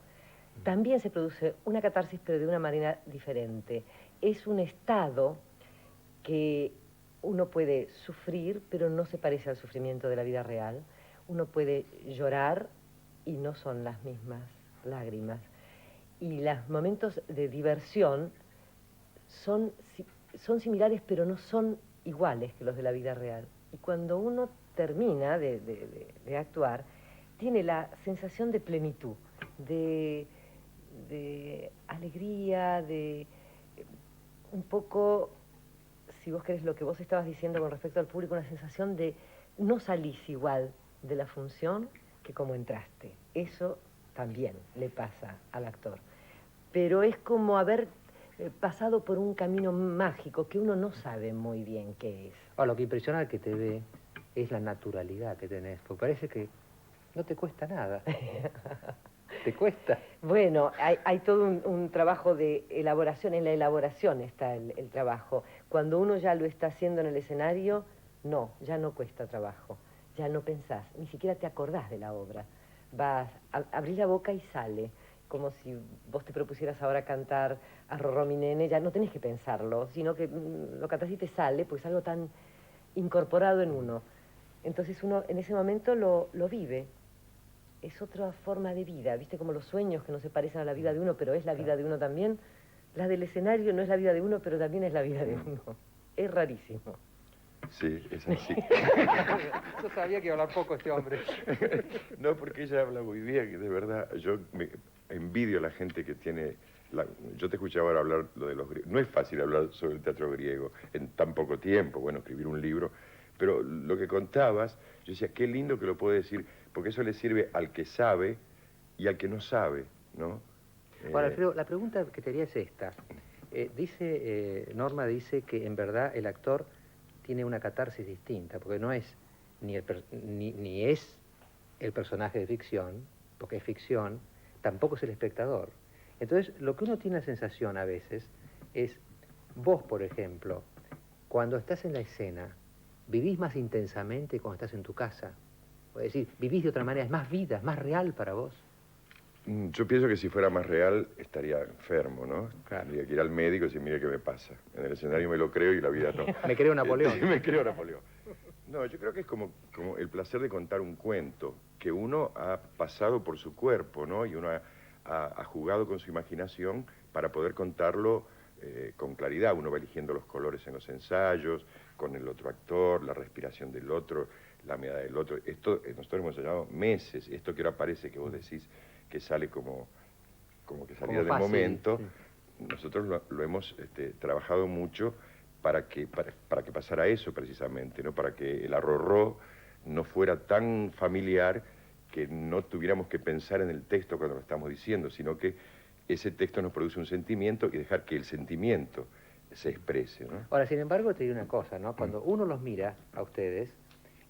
también se produce una catarsis, pero de una manera diferente. Es un estado que uno puede sufrir, pero no se parece al sufrimiento de la vida real. Uno puede llorar y no son las mismas lágrimas. Y los momentos de diversión son similares, pero no son iguales que los de la vida real. Y cuando uno termina de actuar, tiene la sensación de plenitud, de alegría, de un poco, si vos querés, lo que vos estabas diciendo con respecto al público, una sensación de no salís igual de la función que como entraste. Eso también le pasa al actor. Pero es como haber pasado por un camino mágico que uno no sabe muy bien qué es. Ahora, lo que impresiona al que te ve es la naturalidad que tenés, porque parece que no te cuesta nada. ¿Te cuesta? Bueno, hay todo un trabajo de elaboración. En la elaboración está el trabajo. Cuando uno ya lo está haciendo en el escenario, no, ya no cuesta trabajo. Ya no pensás, ni siquiera te acordás de la obra. Vas, abrís la boca y sale. Como si vos te propusieras ahora cantar a Rorró mi nene, ya no tenés que pensarlo, sino que lo cantás y te sale, pues es algo tan incorporado en uno. Entonces uno en ese momento lo vive. Es otra forma de vida, ¿viste? Como los sueños que no se parecen a la vida de uno, pero es la vida de uno también. La del escenario no es la vida de uno, pero también es la vida de uno. Es rarísimo. Sí, es así. Yo sabía que iba a hablar poco este hombre. No, porque ella habla muy bien, de verdad. Yo me envidio a la gente que tiene... Yo te escuchaba ahora hablar lo de los griegos. No es fácil hablar sobre el teatro griego en tan poco tiempo, bueno, escribir un libro. Pero lo que contabas, yo decía, qué lindo que lo puede decir, porque eso le sirve al que sabe y al que no sabe, ¿no? Bueno, Alfredo, la pregunta que te haría es esta. Norma dice que en verdad el actor tiene una catarsis distinta, porque no es ni es el personaje de ficción, porque es ficción, tampoco es el espectador. Entonces, lo que uno tiene la sensación a veces es, vos, por ejemplo, cuando estás en la escena, vivís más intensamente cuando estás en tu casa. Es decir, vivís de otra manera, es más vida, es más real para vos. Yo pienso que si fuera más real, estaría enfermo, ¿no? Claro. Tendría que ir al médico y decir, mire qué me pasa. En el escenario me lo creo y la vida no. Me creo Napoleón. Me creo Napoleón. No, yo creo que es como el placer de contar un cuento, que uno ha pasado por su cuerpo, ¿no? Y uno ha jugado con su imaginación para poder contarlo con claridad. Uno va eligiendo los colores en los ensayos, con el otro actor, la respiración del otro, la mirada del otro. Esto nosotros hemos ensayado meses. Esto que ahora parece que vos decís que sale como que salía del momento. Sí. Nosotros lo hemos trabajado mucho para que pasara eso precisamente, ¿no? Para que el arrorró no fuera tan familiar que no tuviéramos que pensar en el texto cuando lo estamos diciendo, sino que ese texto nos produce un sentimiento y dejar que el sentimiento se exprese, ¿no? Ahora, sin embargo, te digo una cosa, ¿no? Cuando uno los mira a ustedes,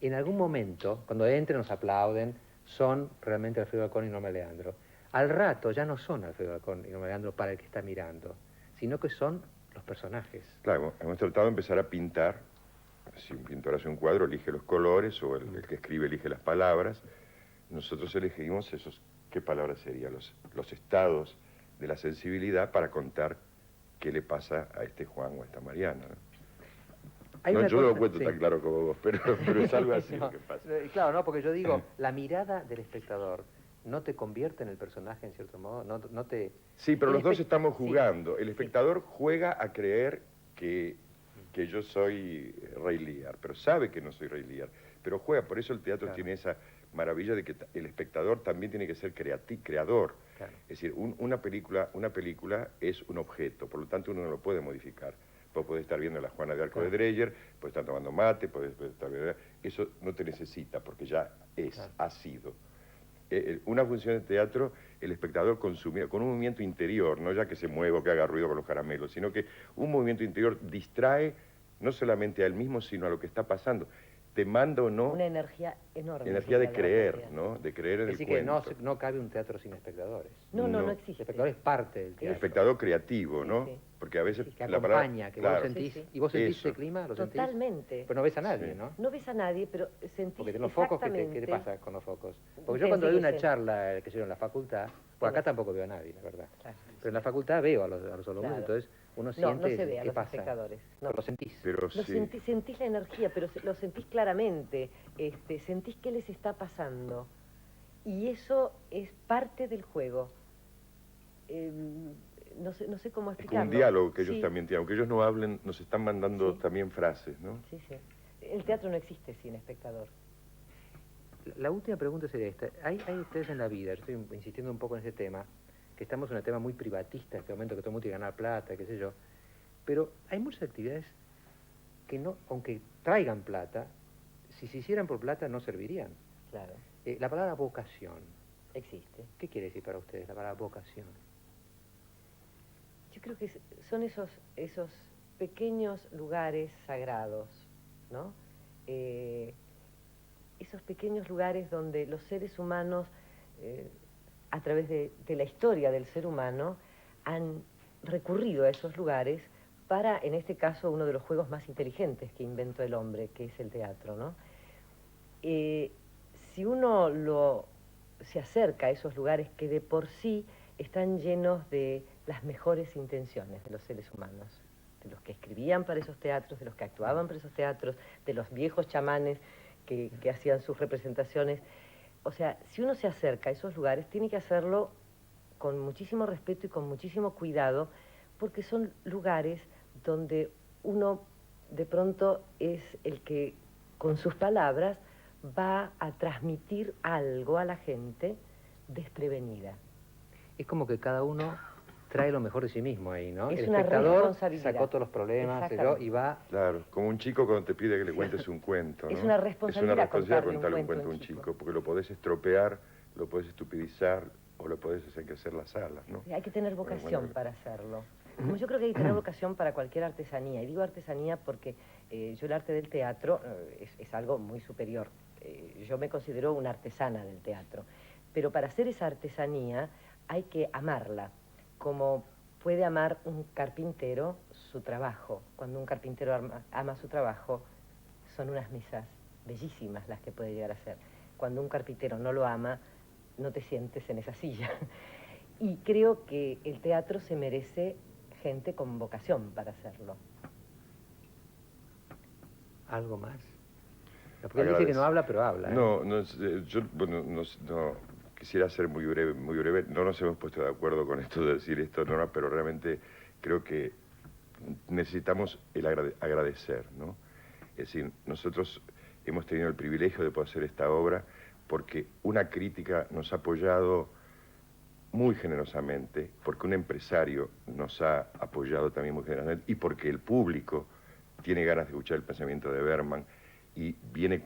en algún momento, cuando entren, nos aplauden, son realmente Alfredo Alcón y Norma Leandro. Al rato ya no son Alfredo Alcón y Norma Leandro para el que está mirando, sino que son los personajes. Claro, hemos tratado de empezar a pintar. Si un pintor hace un cuadro, elige los colores, o el que escribe elige las palabras. Nosotros elegimos ¿qué palabras serían? Los estados de la sensibilidad para contar qué le pasa a este Juan o a esta Mariana, ¿no? una yo no lo cosa- cuento sí. tan claro como vos, pero es algo así No, lo que pasa. Claro, no, porque yo digo, la mirada del espectador no te convierte en el personaje en cierto modo, no te... Sí, pero El los dos espe- estamos sí. jugando. El espectador juega a creer que yo soy Ray Lear, pero sabe que no soy Ray Lear, pero juega. Por eso el teatro tiene esa maravilla de que el espectador también tiene que ser creador. Claro. Es decir, una película es un objeto, por lo tanto uno no lo puede modificar. Vos podés estar viendo La Juana de Arco de Dreyer, podés estar tomando mate, podés estar... Eso no te necesita, porque ya ha sido. Una función de teatro, el espectador consume con un movimiento interior, no ya que se mueva o que haga ruido con los caramelos, sino que un movimiento interior distrae no solamente a él mismo, sino a lo que está pasando. Te manda o no... Una energía enorme. Energía de la creer, batalla. ¿no? De creer en Es el decir, que cuento. no cabe un teatro sin espectadores. No existe. El espectador es parte del El teatro. espectador creativo, ¿no? sí. Porque a veces Que la palabra... acompaña, que claro, vos sentís. ¿Y vos sentís eso. ese clima? ¿Lo sentís? Totalmente. Pero no ves a nadie, Sí. ¿no? No ves a nadie, pero sentís Porque los focos, ¿qué te exactamente... pasa con los focos? Porque yo cuando doy una charla, que sé yo, en la facultad, pues acá tampoco veo a nadie, la verdad. Claro. Pero en la facultad veo a los alumnos, Claro. entonces uno No, siente no se ve a qué los pasa. espectadores. No. Pero lo sentís. Pero Lo sí. sentís la energía, pero lo sentís claramente. Sentís qué les está pasando. Y eso es parte del juego. No sé cómo Es como explicarlo. un diálogo que ellos Sí, también tienen. Aunque ellos no hablen, nos están mandando Sí. también frases, ¿no? Sí, sí. El teatro no existe sin espectador. La última pregunta sería esta. Hay ustedes en la vida, yo estoy insistiendo un poco en ese tema, que estamos en un tema muy privatista en este momento, que todo el mundo tiene que ganar plata, qué sé yo, pero hay muchas actividades que no, aunque traigan plata, si se hicieran por plata no servirían. Claro. La palabra vocación, Existe. ¿qué quiere decir para ustedes la palabra vocación? Yo creo que son esos pequeños lugares sagrados, ¿no? Esos pequeños lugares donde los seres humanos, a través de la historia del ser humano, han recurrido a esos lugares para, en este caso, uno de los juegos más inteligentes que inventó el hombre, que es el teatro, ¿no? Si uno se acerca a esos lugares que de por sí están llenos de las mejores intenciones de los seres humanos, de los que escribían para esos teatros, de los que actuaban para esos teatros, de los viejos chamanes que hacían sus representaciones. O sea, si uno se acerca a esos lugares, tiene que hacerlo con muchísimo respeto y con muchísimo cuidado, porque son lugares donde uno de pronto es el que con sus palabras va a transmitir algo a la gente desprevenida. Es como que cada uno trae lo mejor de sí mismo ahí, ¿no? Es El una espectador responsabilidad. sacó todos los problemas, sé yo, Exactamente. y va... Claro, como un chico cuando te pide que le cuentes un cuento, ¿no? Es una responsabilidad contarle contarle un cuento a un chico, porque lo podés estropear, lo podés estupidizar, o lo podés hacer crecer las alas, ¿no? Hay que tener vocación bueno. para hacerlo. Como yo creo que hay que tener vocación para cualquier artesanía. Y digo artesanía porque yo el arte del teatro es algo muy superior. Yo me considero una artesana del teatro. Pero para hacer esa artesanía hay que amarla, como puede amar un carpintero su trabajo. Cuando un carpintero ama su trabajo, son unas mesas bellísimas las que puede llegar a ser. Cuando un carpintero no lo ama, no te sientes en esa silla. Y creo que el teatro se merece gente con vocación para hacerlo. ¿Algo más? Porque él dice que no habla, pero habla. No, yo bueno, no quisiera ser muy breve, muy breve. No nos hemos puesto de acuerdo con esto de decir esto, Nora, pero realmente creo que necesitamos el agradecer, ¿no? Es decir, nosotros hemos tenido el privilegio de poder hacer esta obra porque una crítica nos ha apoyado muy generosamente, porque un empresario nos ha apoyado también muy generosamente y porque el público tiene ganas de escuchar el pensamiento de Bergman y viene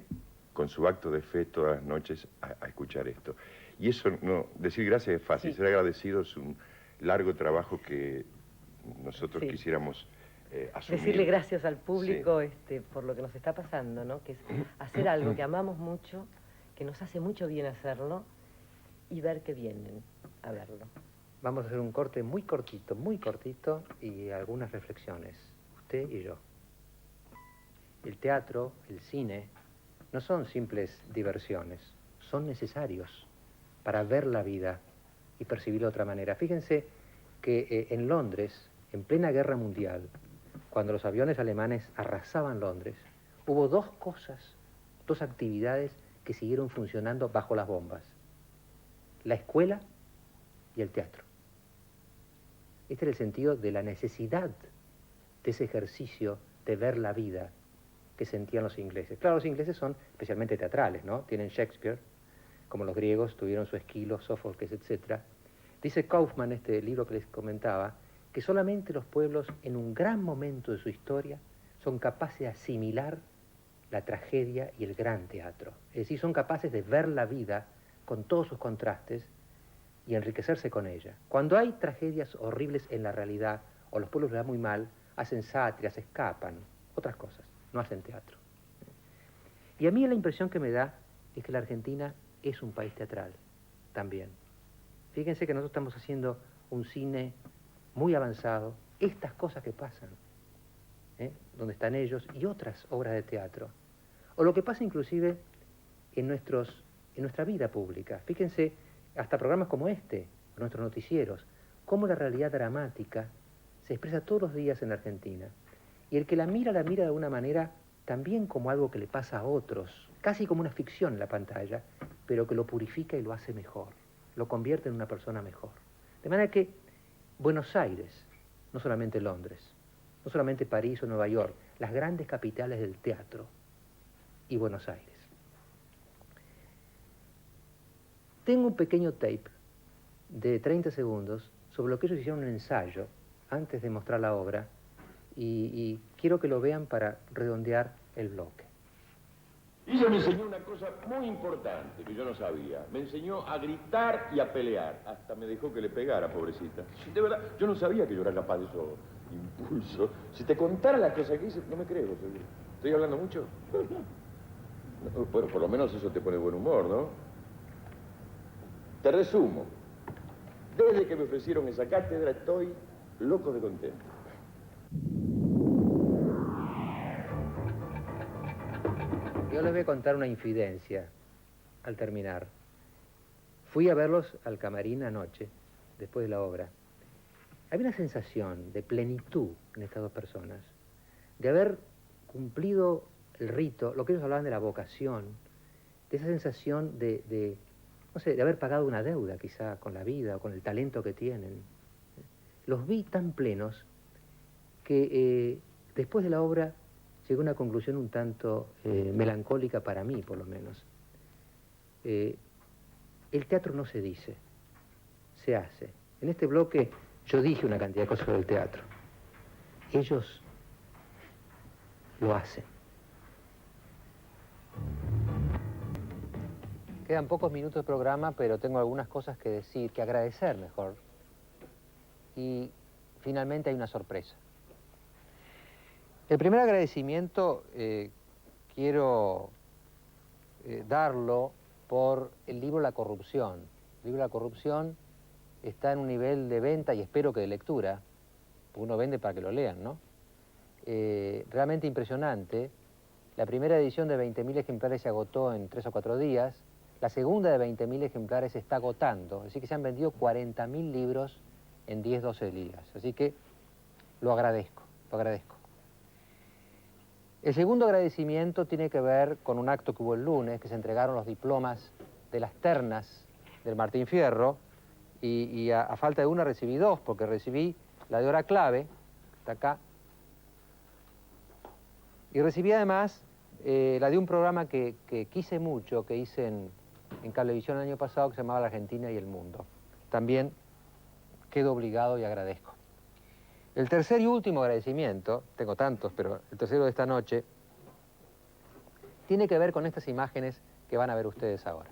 con su acto de fe todas las noches a escuchar esto. Y eso, no, decir gracias es fácil, ser agradecido es un largo trabajo que nosotros quisiéramos asumir. Decirle gracias al público por lo que nos está pasando, ¿no? Que es hacer algo que amamos mucho, que nos hace mucho bien hacerlo y ver que vienen a verlo. Vamos a hacer un corte muy cortito y algunas reflexiones, usted y yo. El teatro, el cine, no son simples diversiones, son necesarios para ver la vida y percibirla de otra manera. Fíjense que en Londres, en plena guerra mundial, cuando los aviones alemanes arrasaban Londres, hubo dos cosas, dos actividades que siguieron funcionando bajo las bombas: la escuela y el teatro. Este era el sentido de la necesidad de ese ejercicio de ver la vida que sentían los ingleses. Claro, los ingleses son especialmente teatrales, ¿no? Tienen Shakespeare, como los griegos tuvieron su Esquilo, Sófocles, etc. Dice Kaufman, este libro que les comentaba, que solamente los pueblos en un gran momento de su historia son capaces de asimilar la tragedia y el gran teatro. Es decir, son capaces de ver la vida con todos sus contrastes y enriquecerse con ella. Cuando hay tragedias horribles en la realidad, o los pueblos les va muy mal, hacen sátiras, escapan, otras cosas, no hacen teatro. Y a mí la impresión que me da es que la Argentina es un país teatral también. Fíjense que nosotros estamos haciendo un cine muy avanzado, estas cosas que pasan, donde están ellos, y otras obras de teatro. O lo que pasa inclusive en nuestra vida pública. Fíjense, hasta programas como este, nuestros noticieros, cómo la realidad dramática se expresa todos los días en la Argentina. Y el que la mira de alguna manera también como algo que le pasa a otros, casi como una ficción en la pantalla, pero que lo purifica y lo hace mejor, lo convierte en una persona mejor. De manera que Buenos Aires, no solamente Londres, no solamente París o Nueva York, las grandes capitales del teatro, y Buenos Aires. Tengo un pequeño tape de 30 segundos sobre lo que ellos hicieron un ensayo antes de mostrar la obra, y quiero que lo vean para redondear el bloque. Ella me enseñó una cosa muy importante que yo no sabía. Me enseñó a gritar y a pelear. Hasta me dejó que le pegara, pobrecita. Sí, de verdad, yo no sabía que yo era capaz de esos impulsos. Si te contara las cosas que hice, no me creo. ¿Estoy hablando mucho? No, bueno, por lo menos eso te pone buen humor, ¿no? Te resumo. Desde que me ofrecieron esa cátedra estoy loco de contento. Yo les voy a contar una infidencia al terminar. Fui a verlos al camarín anoche, después de la obra. Había una sensación de plenitud en estas dos personas, de haber cumplido el rito, lo que ellos hablaban de la vocación, de esa sensación no sé, de haber pagado una deuda quizá con la vida o con el talento que tienen. Los vi tan plenos que después de la obra llegué a una conclusión un tanto melancólica para mí, por lo menos. El teatro no se dice, se hace. En este bloque yo dije una cantidad de cosas sobre el teatro. Ellos lo hacen. Quedan pocos minutos de programa, pero tengo algunas cosas que decir, que agradecer mejor. Y finalmente hay una sorpresa. El primer agradecimiento quiero darlo por el libro La Corrupción. El libro La Corrupción está en un nivel de venta y espero que de lectura, porque uno vende para que lo lean, ¿no? Realmente impresionante. La primera edición de 20.000 ejemplares se agotó en 3 o 4 días. La segunda de 20.000 ejemplares se está agotando. Así que se han vendido 40.000 libros en 10, 12 días. Así que lo agradezco, lo agradezco. El segundo agradecimiento tiene que ver con un acto que hubo el lunes, que se entregaron los diplomas de las ternas del Martín Fierro, y a falta de una recibí 2, porque recibí la de hora clave, está acá, y recibí además la de un programa que quise mucho, que hice en Cablevisión el año pasado, que se llamaba La Argentina y el Mundo. También quedo obligado y agradezco. El tercer y último agradecimiento, tengo tantos, pero el tercero de esta noche, tiene que ver con estas imágenes que van a ver ustedes ahora.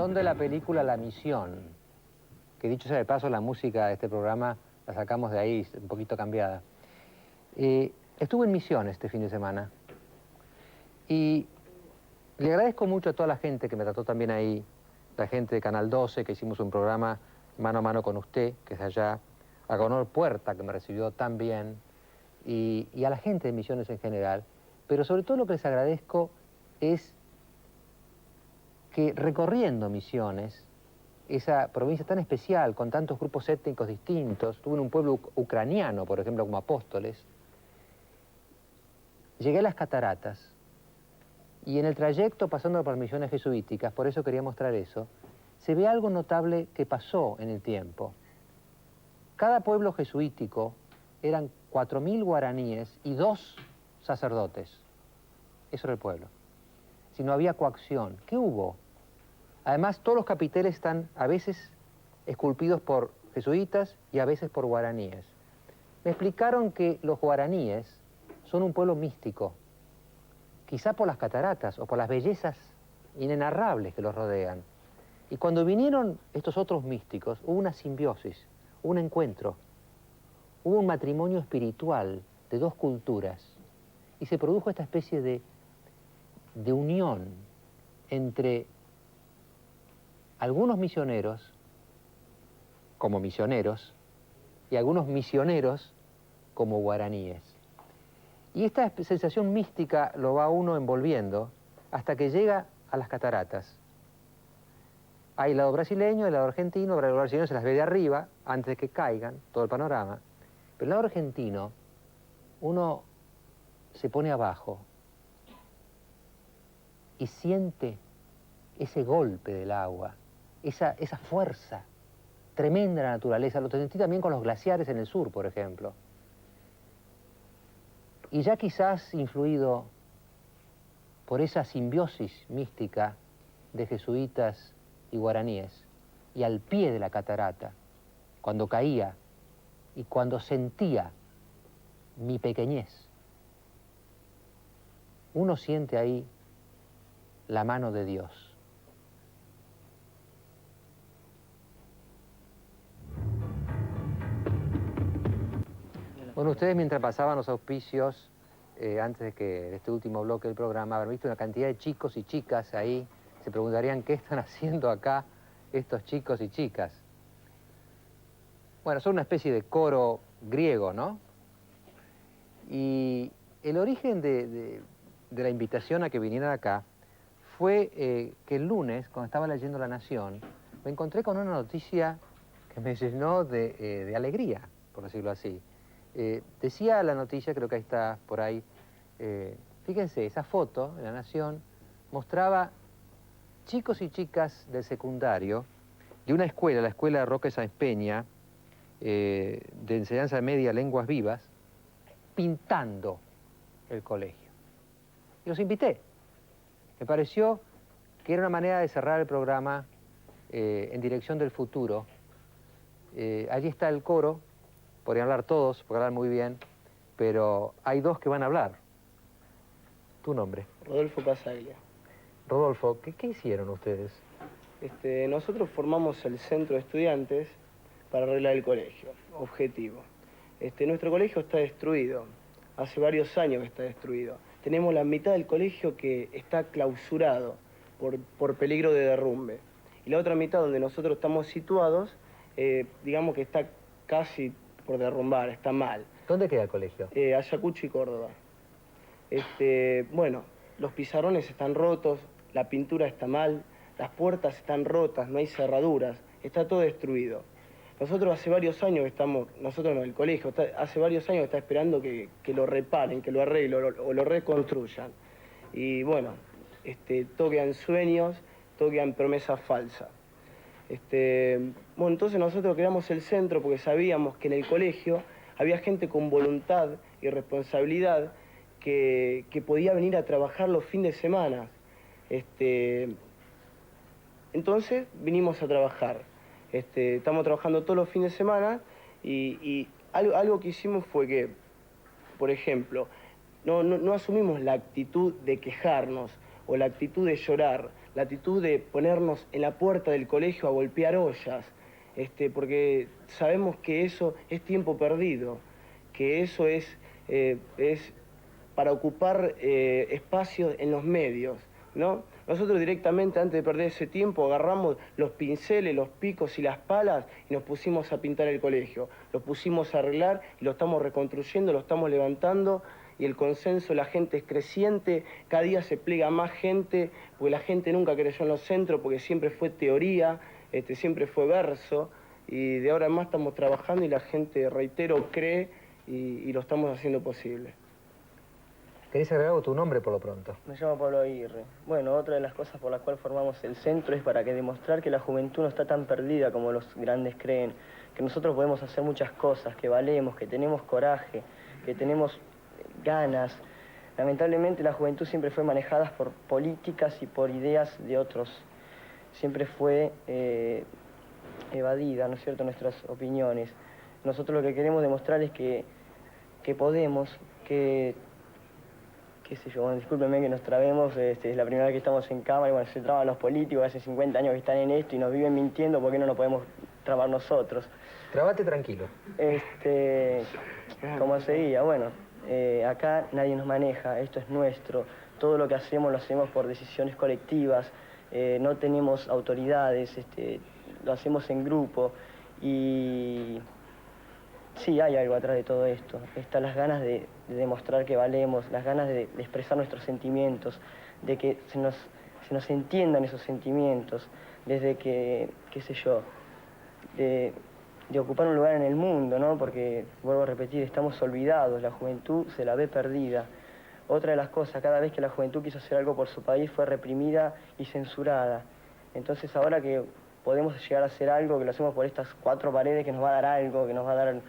Son de la película La Misión, que dicho sea de paso, la música de este programa la sacamos de ahí, un poquito cambiada. Estuve en Misiones este fin de semana y le agradezco mucho a toda la gente que me trató también ahí, la gente de Canal 12, que hicimos un programa mano a mano con usted, que es allá, a Gonor Puerta, que me recibió tan bien, y a la gente de Misiones en general. Pero sobre todo lo que les agradezco es que recorriendo Misiones, esa provincia tan especial, con tantos grupos étnicos distintos, estuve en un pueblo ucraniano, por ejemplo, como Apóstoles, llegué a las cataratas, y en el trayecto, pasando por misiones jesuíticas, por eso quería mostrar eso, se ve algo notable que pasó en el tiempo. Cada pueblo jesuítico eran 4.000 guaraníes y 2 sacerdotes. Eso era el pueblo. Si no había coacción, ¿qué hubo? Además, todos los capiteles están a veces esculpidos por jesuitas y a veces por guaraníes. Me explicaron que los guaraníes son un pueblo místico, quizá por las cataratas o por las bellezas inenarrables que los rodean. Y cuando vinieron estos otros místicos, hubo una simbiosis, un encuentro, hubo un matrimonio espiritual de 2 culturas y se produjo esta especie de unión entre algunos misioneros como misioneros y algunos misioneros como guaraníes. Y esta sensación mística lo va uno envolviendo hasta que llega a las cataratas. Hay el lado brasileño, el lado argentino, el lado brasileño se las ve de arriba, antes de que caigan, todo el panorama. Pero el lado argentino, uno se pone abajo y siente ese golpe del agua, esa fuerza tremenda de la naturaleza. Lo sentí también con los glaciares en el sur, por ejemplo. Y ya quizás influido por esa simbiosis mística de jesuitas y guaraníes, y al pie de la catarata, cuando caía y cuando sentía mi pequeñez, uno siente ahí la mano de Dios. Bueno, ustedes mientras pasaban los auspicios, antes de este último bloque del programa, habrán visto una cantidad de chicos y chicas ahí. Se preguntarían qué están haciendo acá estos chicos y chicas. Bueno, son una especie de coro griego, ¿no? Y el origen de la invitación a que vinieran acá fue que el lunes, cuando estaba leyendo La Nación, me encontré con una noticia que me llenó de alegría, por decirlo así. Decía la noticia, creo que ahí está por ahí, fíjense, esa foto en La Nación mostraba chicos y chicas del secundario de una escuela, la escuela Roque Sáenz Peña, de enseñanza media Lenguas Vivas, pintando el colegio. Y los invité. Me pareció que era una manera de cerrar el programa en dirección del futuro. Allí está el coro, podrían hablar todos, porque hablan muy bien, pero hay 2 que van a hablar. ¿Tu nombre? Rodolfo Casaglia. Rodolfo, ¿qué hicieron ustedes? Nosotros formamos el centro de estudiantes para arreglar el colegio, objetivo. Nuestro colegio está destruido, hace varios años que está destruido. Tenemos la mitad del colegio que está clausurado por peligro de derrumbe. Y la otra mitad donde nosotros estamos situados, digamos que está casi por derrumbar, está mal. ¿Dónde queda el colegio? Ayacucho y Córdoba. Bueno, los pizarrones están rotos, la pintura está mal, las puertas están rotas, no hay cerraduras, está todo destruido. Nosotros hace varios años que estamos, nosotros no, el colegio, hace varios años que está esperando que lo reparen, que lo arreglen o lo reconstruyan. Y bueno, todo quedan sueños, todo quedan promesas falsas. Bueno, entonces nosotros creamos el centro porque sabíamos que en el colegio había gente con voluntad y responsabilidad que podía venir a trabajar los fines de semana. Entonces vinimos a trabajar. Estamos trabajando todos los fines de semana y algo que hicimos fue que, por ejemplo, no asumimos la actitud de quejarnos o la actitud de llorar. la actitud de ponernos en la puerta del colegio a golpear ollas, porque sabemos que eso es tiempo perdido, que eso es para ocupar espacios en los medios, ¿no? Nosotros directamente, antes de perder ese tiempo, agarramos los pinceles, los picos y las palas y nos pusimos a pintar el colegio. Lo pusimos a arreglar y lo estamos reconstruyendo, lo estamos levantando, y el consenso, la gente es creciente, cada día se pliega más gente, porque la gente nunca creyó en los centros, porque siempre fue teoría, siempre fue verso, y de ahora en más estamos trabajando y la gente, reitero, cree y lo estamos haciendo posible. ¿Querés agregar algo tu nombre por lo pronto? Me llamo Pablo Aguirre. Bueno, otra de las cosas por las cuales formamos el centro es para demostrar que la juventud no está tan perdida como los grandes creen, que nosotros podemos hacer muchas cosas, que valemos, que tenemos coraje, que tenemos ganas. Lamentablemente la juventud siempre fue manejada por políticas y por ideas de otros. Siempre fue evadida, ¿no es cierto?, nuestras opiniones. Nosotros lo que queremos demostrar es que podemos, qué sé yo, bueno, discúlpenme que nos trabemos, es la primera vez que estamos en cámara y bueno, se traban los políticos, hace 50 años que están en esto y nos viven mintiendo, ¿por qué no nos podemos trabar nosotros? Trabate tranquilo. Como seguía, bueno, acá nadie nos maneja, esto es nuestro, todo lo que hacemos lo hacemos por decisiones colectivas, no tenemos autoridades, lo hacemos en grupo y sí, hay algo atrás de todo esto. Están las ganas de demostrar que valemos, las ganas de expresar nuestros sentimientos, de que se nos entiendan esos sentimientos, desde que, qué sé yo, de ocupar un lugar en el mundo, ¿no? Porque, vuelvo a repetir, estamos olvidados, la juventud se la ve perdida. Otra de las cosas, cada vez que la juventud quiso hacer algo por su país fue reprimida y censurada. Entonces ahora que podemos llegar a hacer algo, que lo hacemos por estas 4 paredes, que nos va a dar algo, que nos va a dar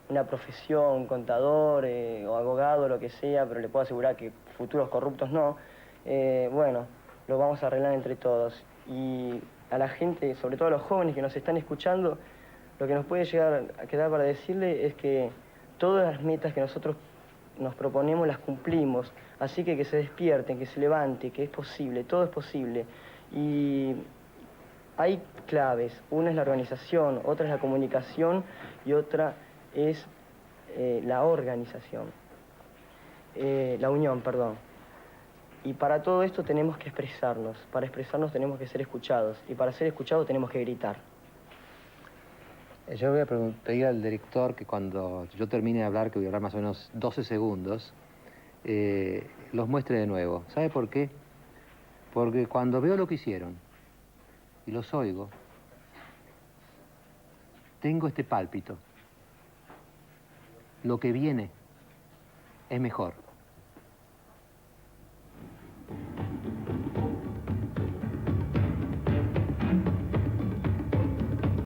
una profesión, contador o abogado, lo que sea, pero le puedo asegurar que futuros corruptos no, bueno, lo vamos a arreglar entre todos. Y a la gente, sobre todo a los jóvenes que nos están escuchando, lo que nos puede llegar a quedar para decirle es que todas las metas que nosotros nos proponemos las cumplimos, así que se despierten, que se levanten, que es posible, todo es posible. Y hay claves, una es la organización, otra es la comunicación y otra es la organización, la unión, perdón. Y para todo esto tenemos que expresarnos, para expresarnos tenemos que ser escuchados y para ser escuchados tenemos que gritar. Yo voy a pedir al director que cuando yo termine de hablar, que voy a hablar más o menos 12 segundos, los muestre de nuevo. ¿Sabe por qué? Porque cuando veo lo que hicieron y los oigo, tengo este pálpito. Lo que viene es mejor.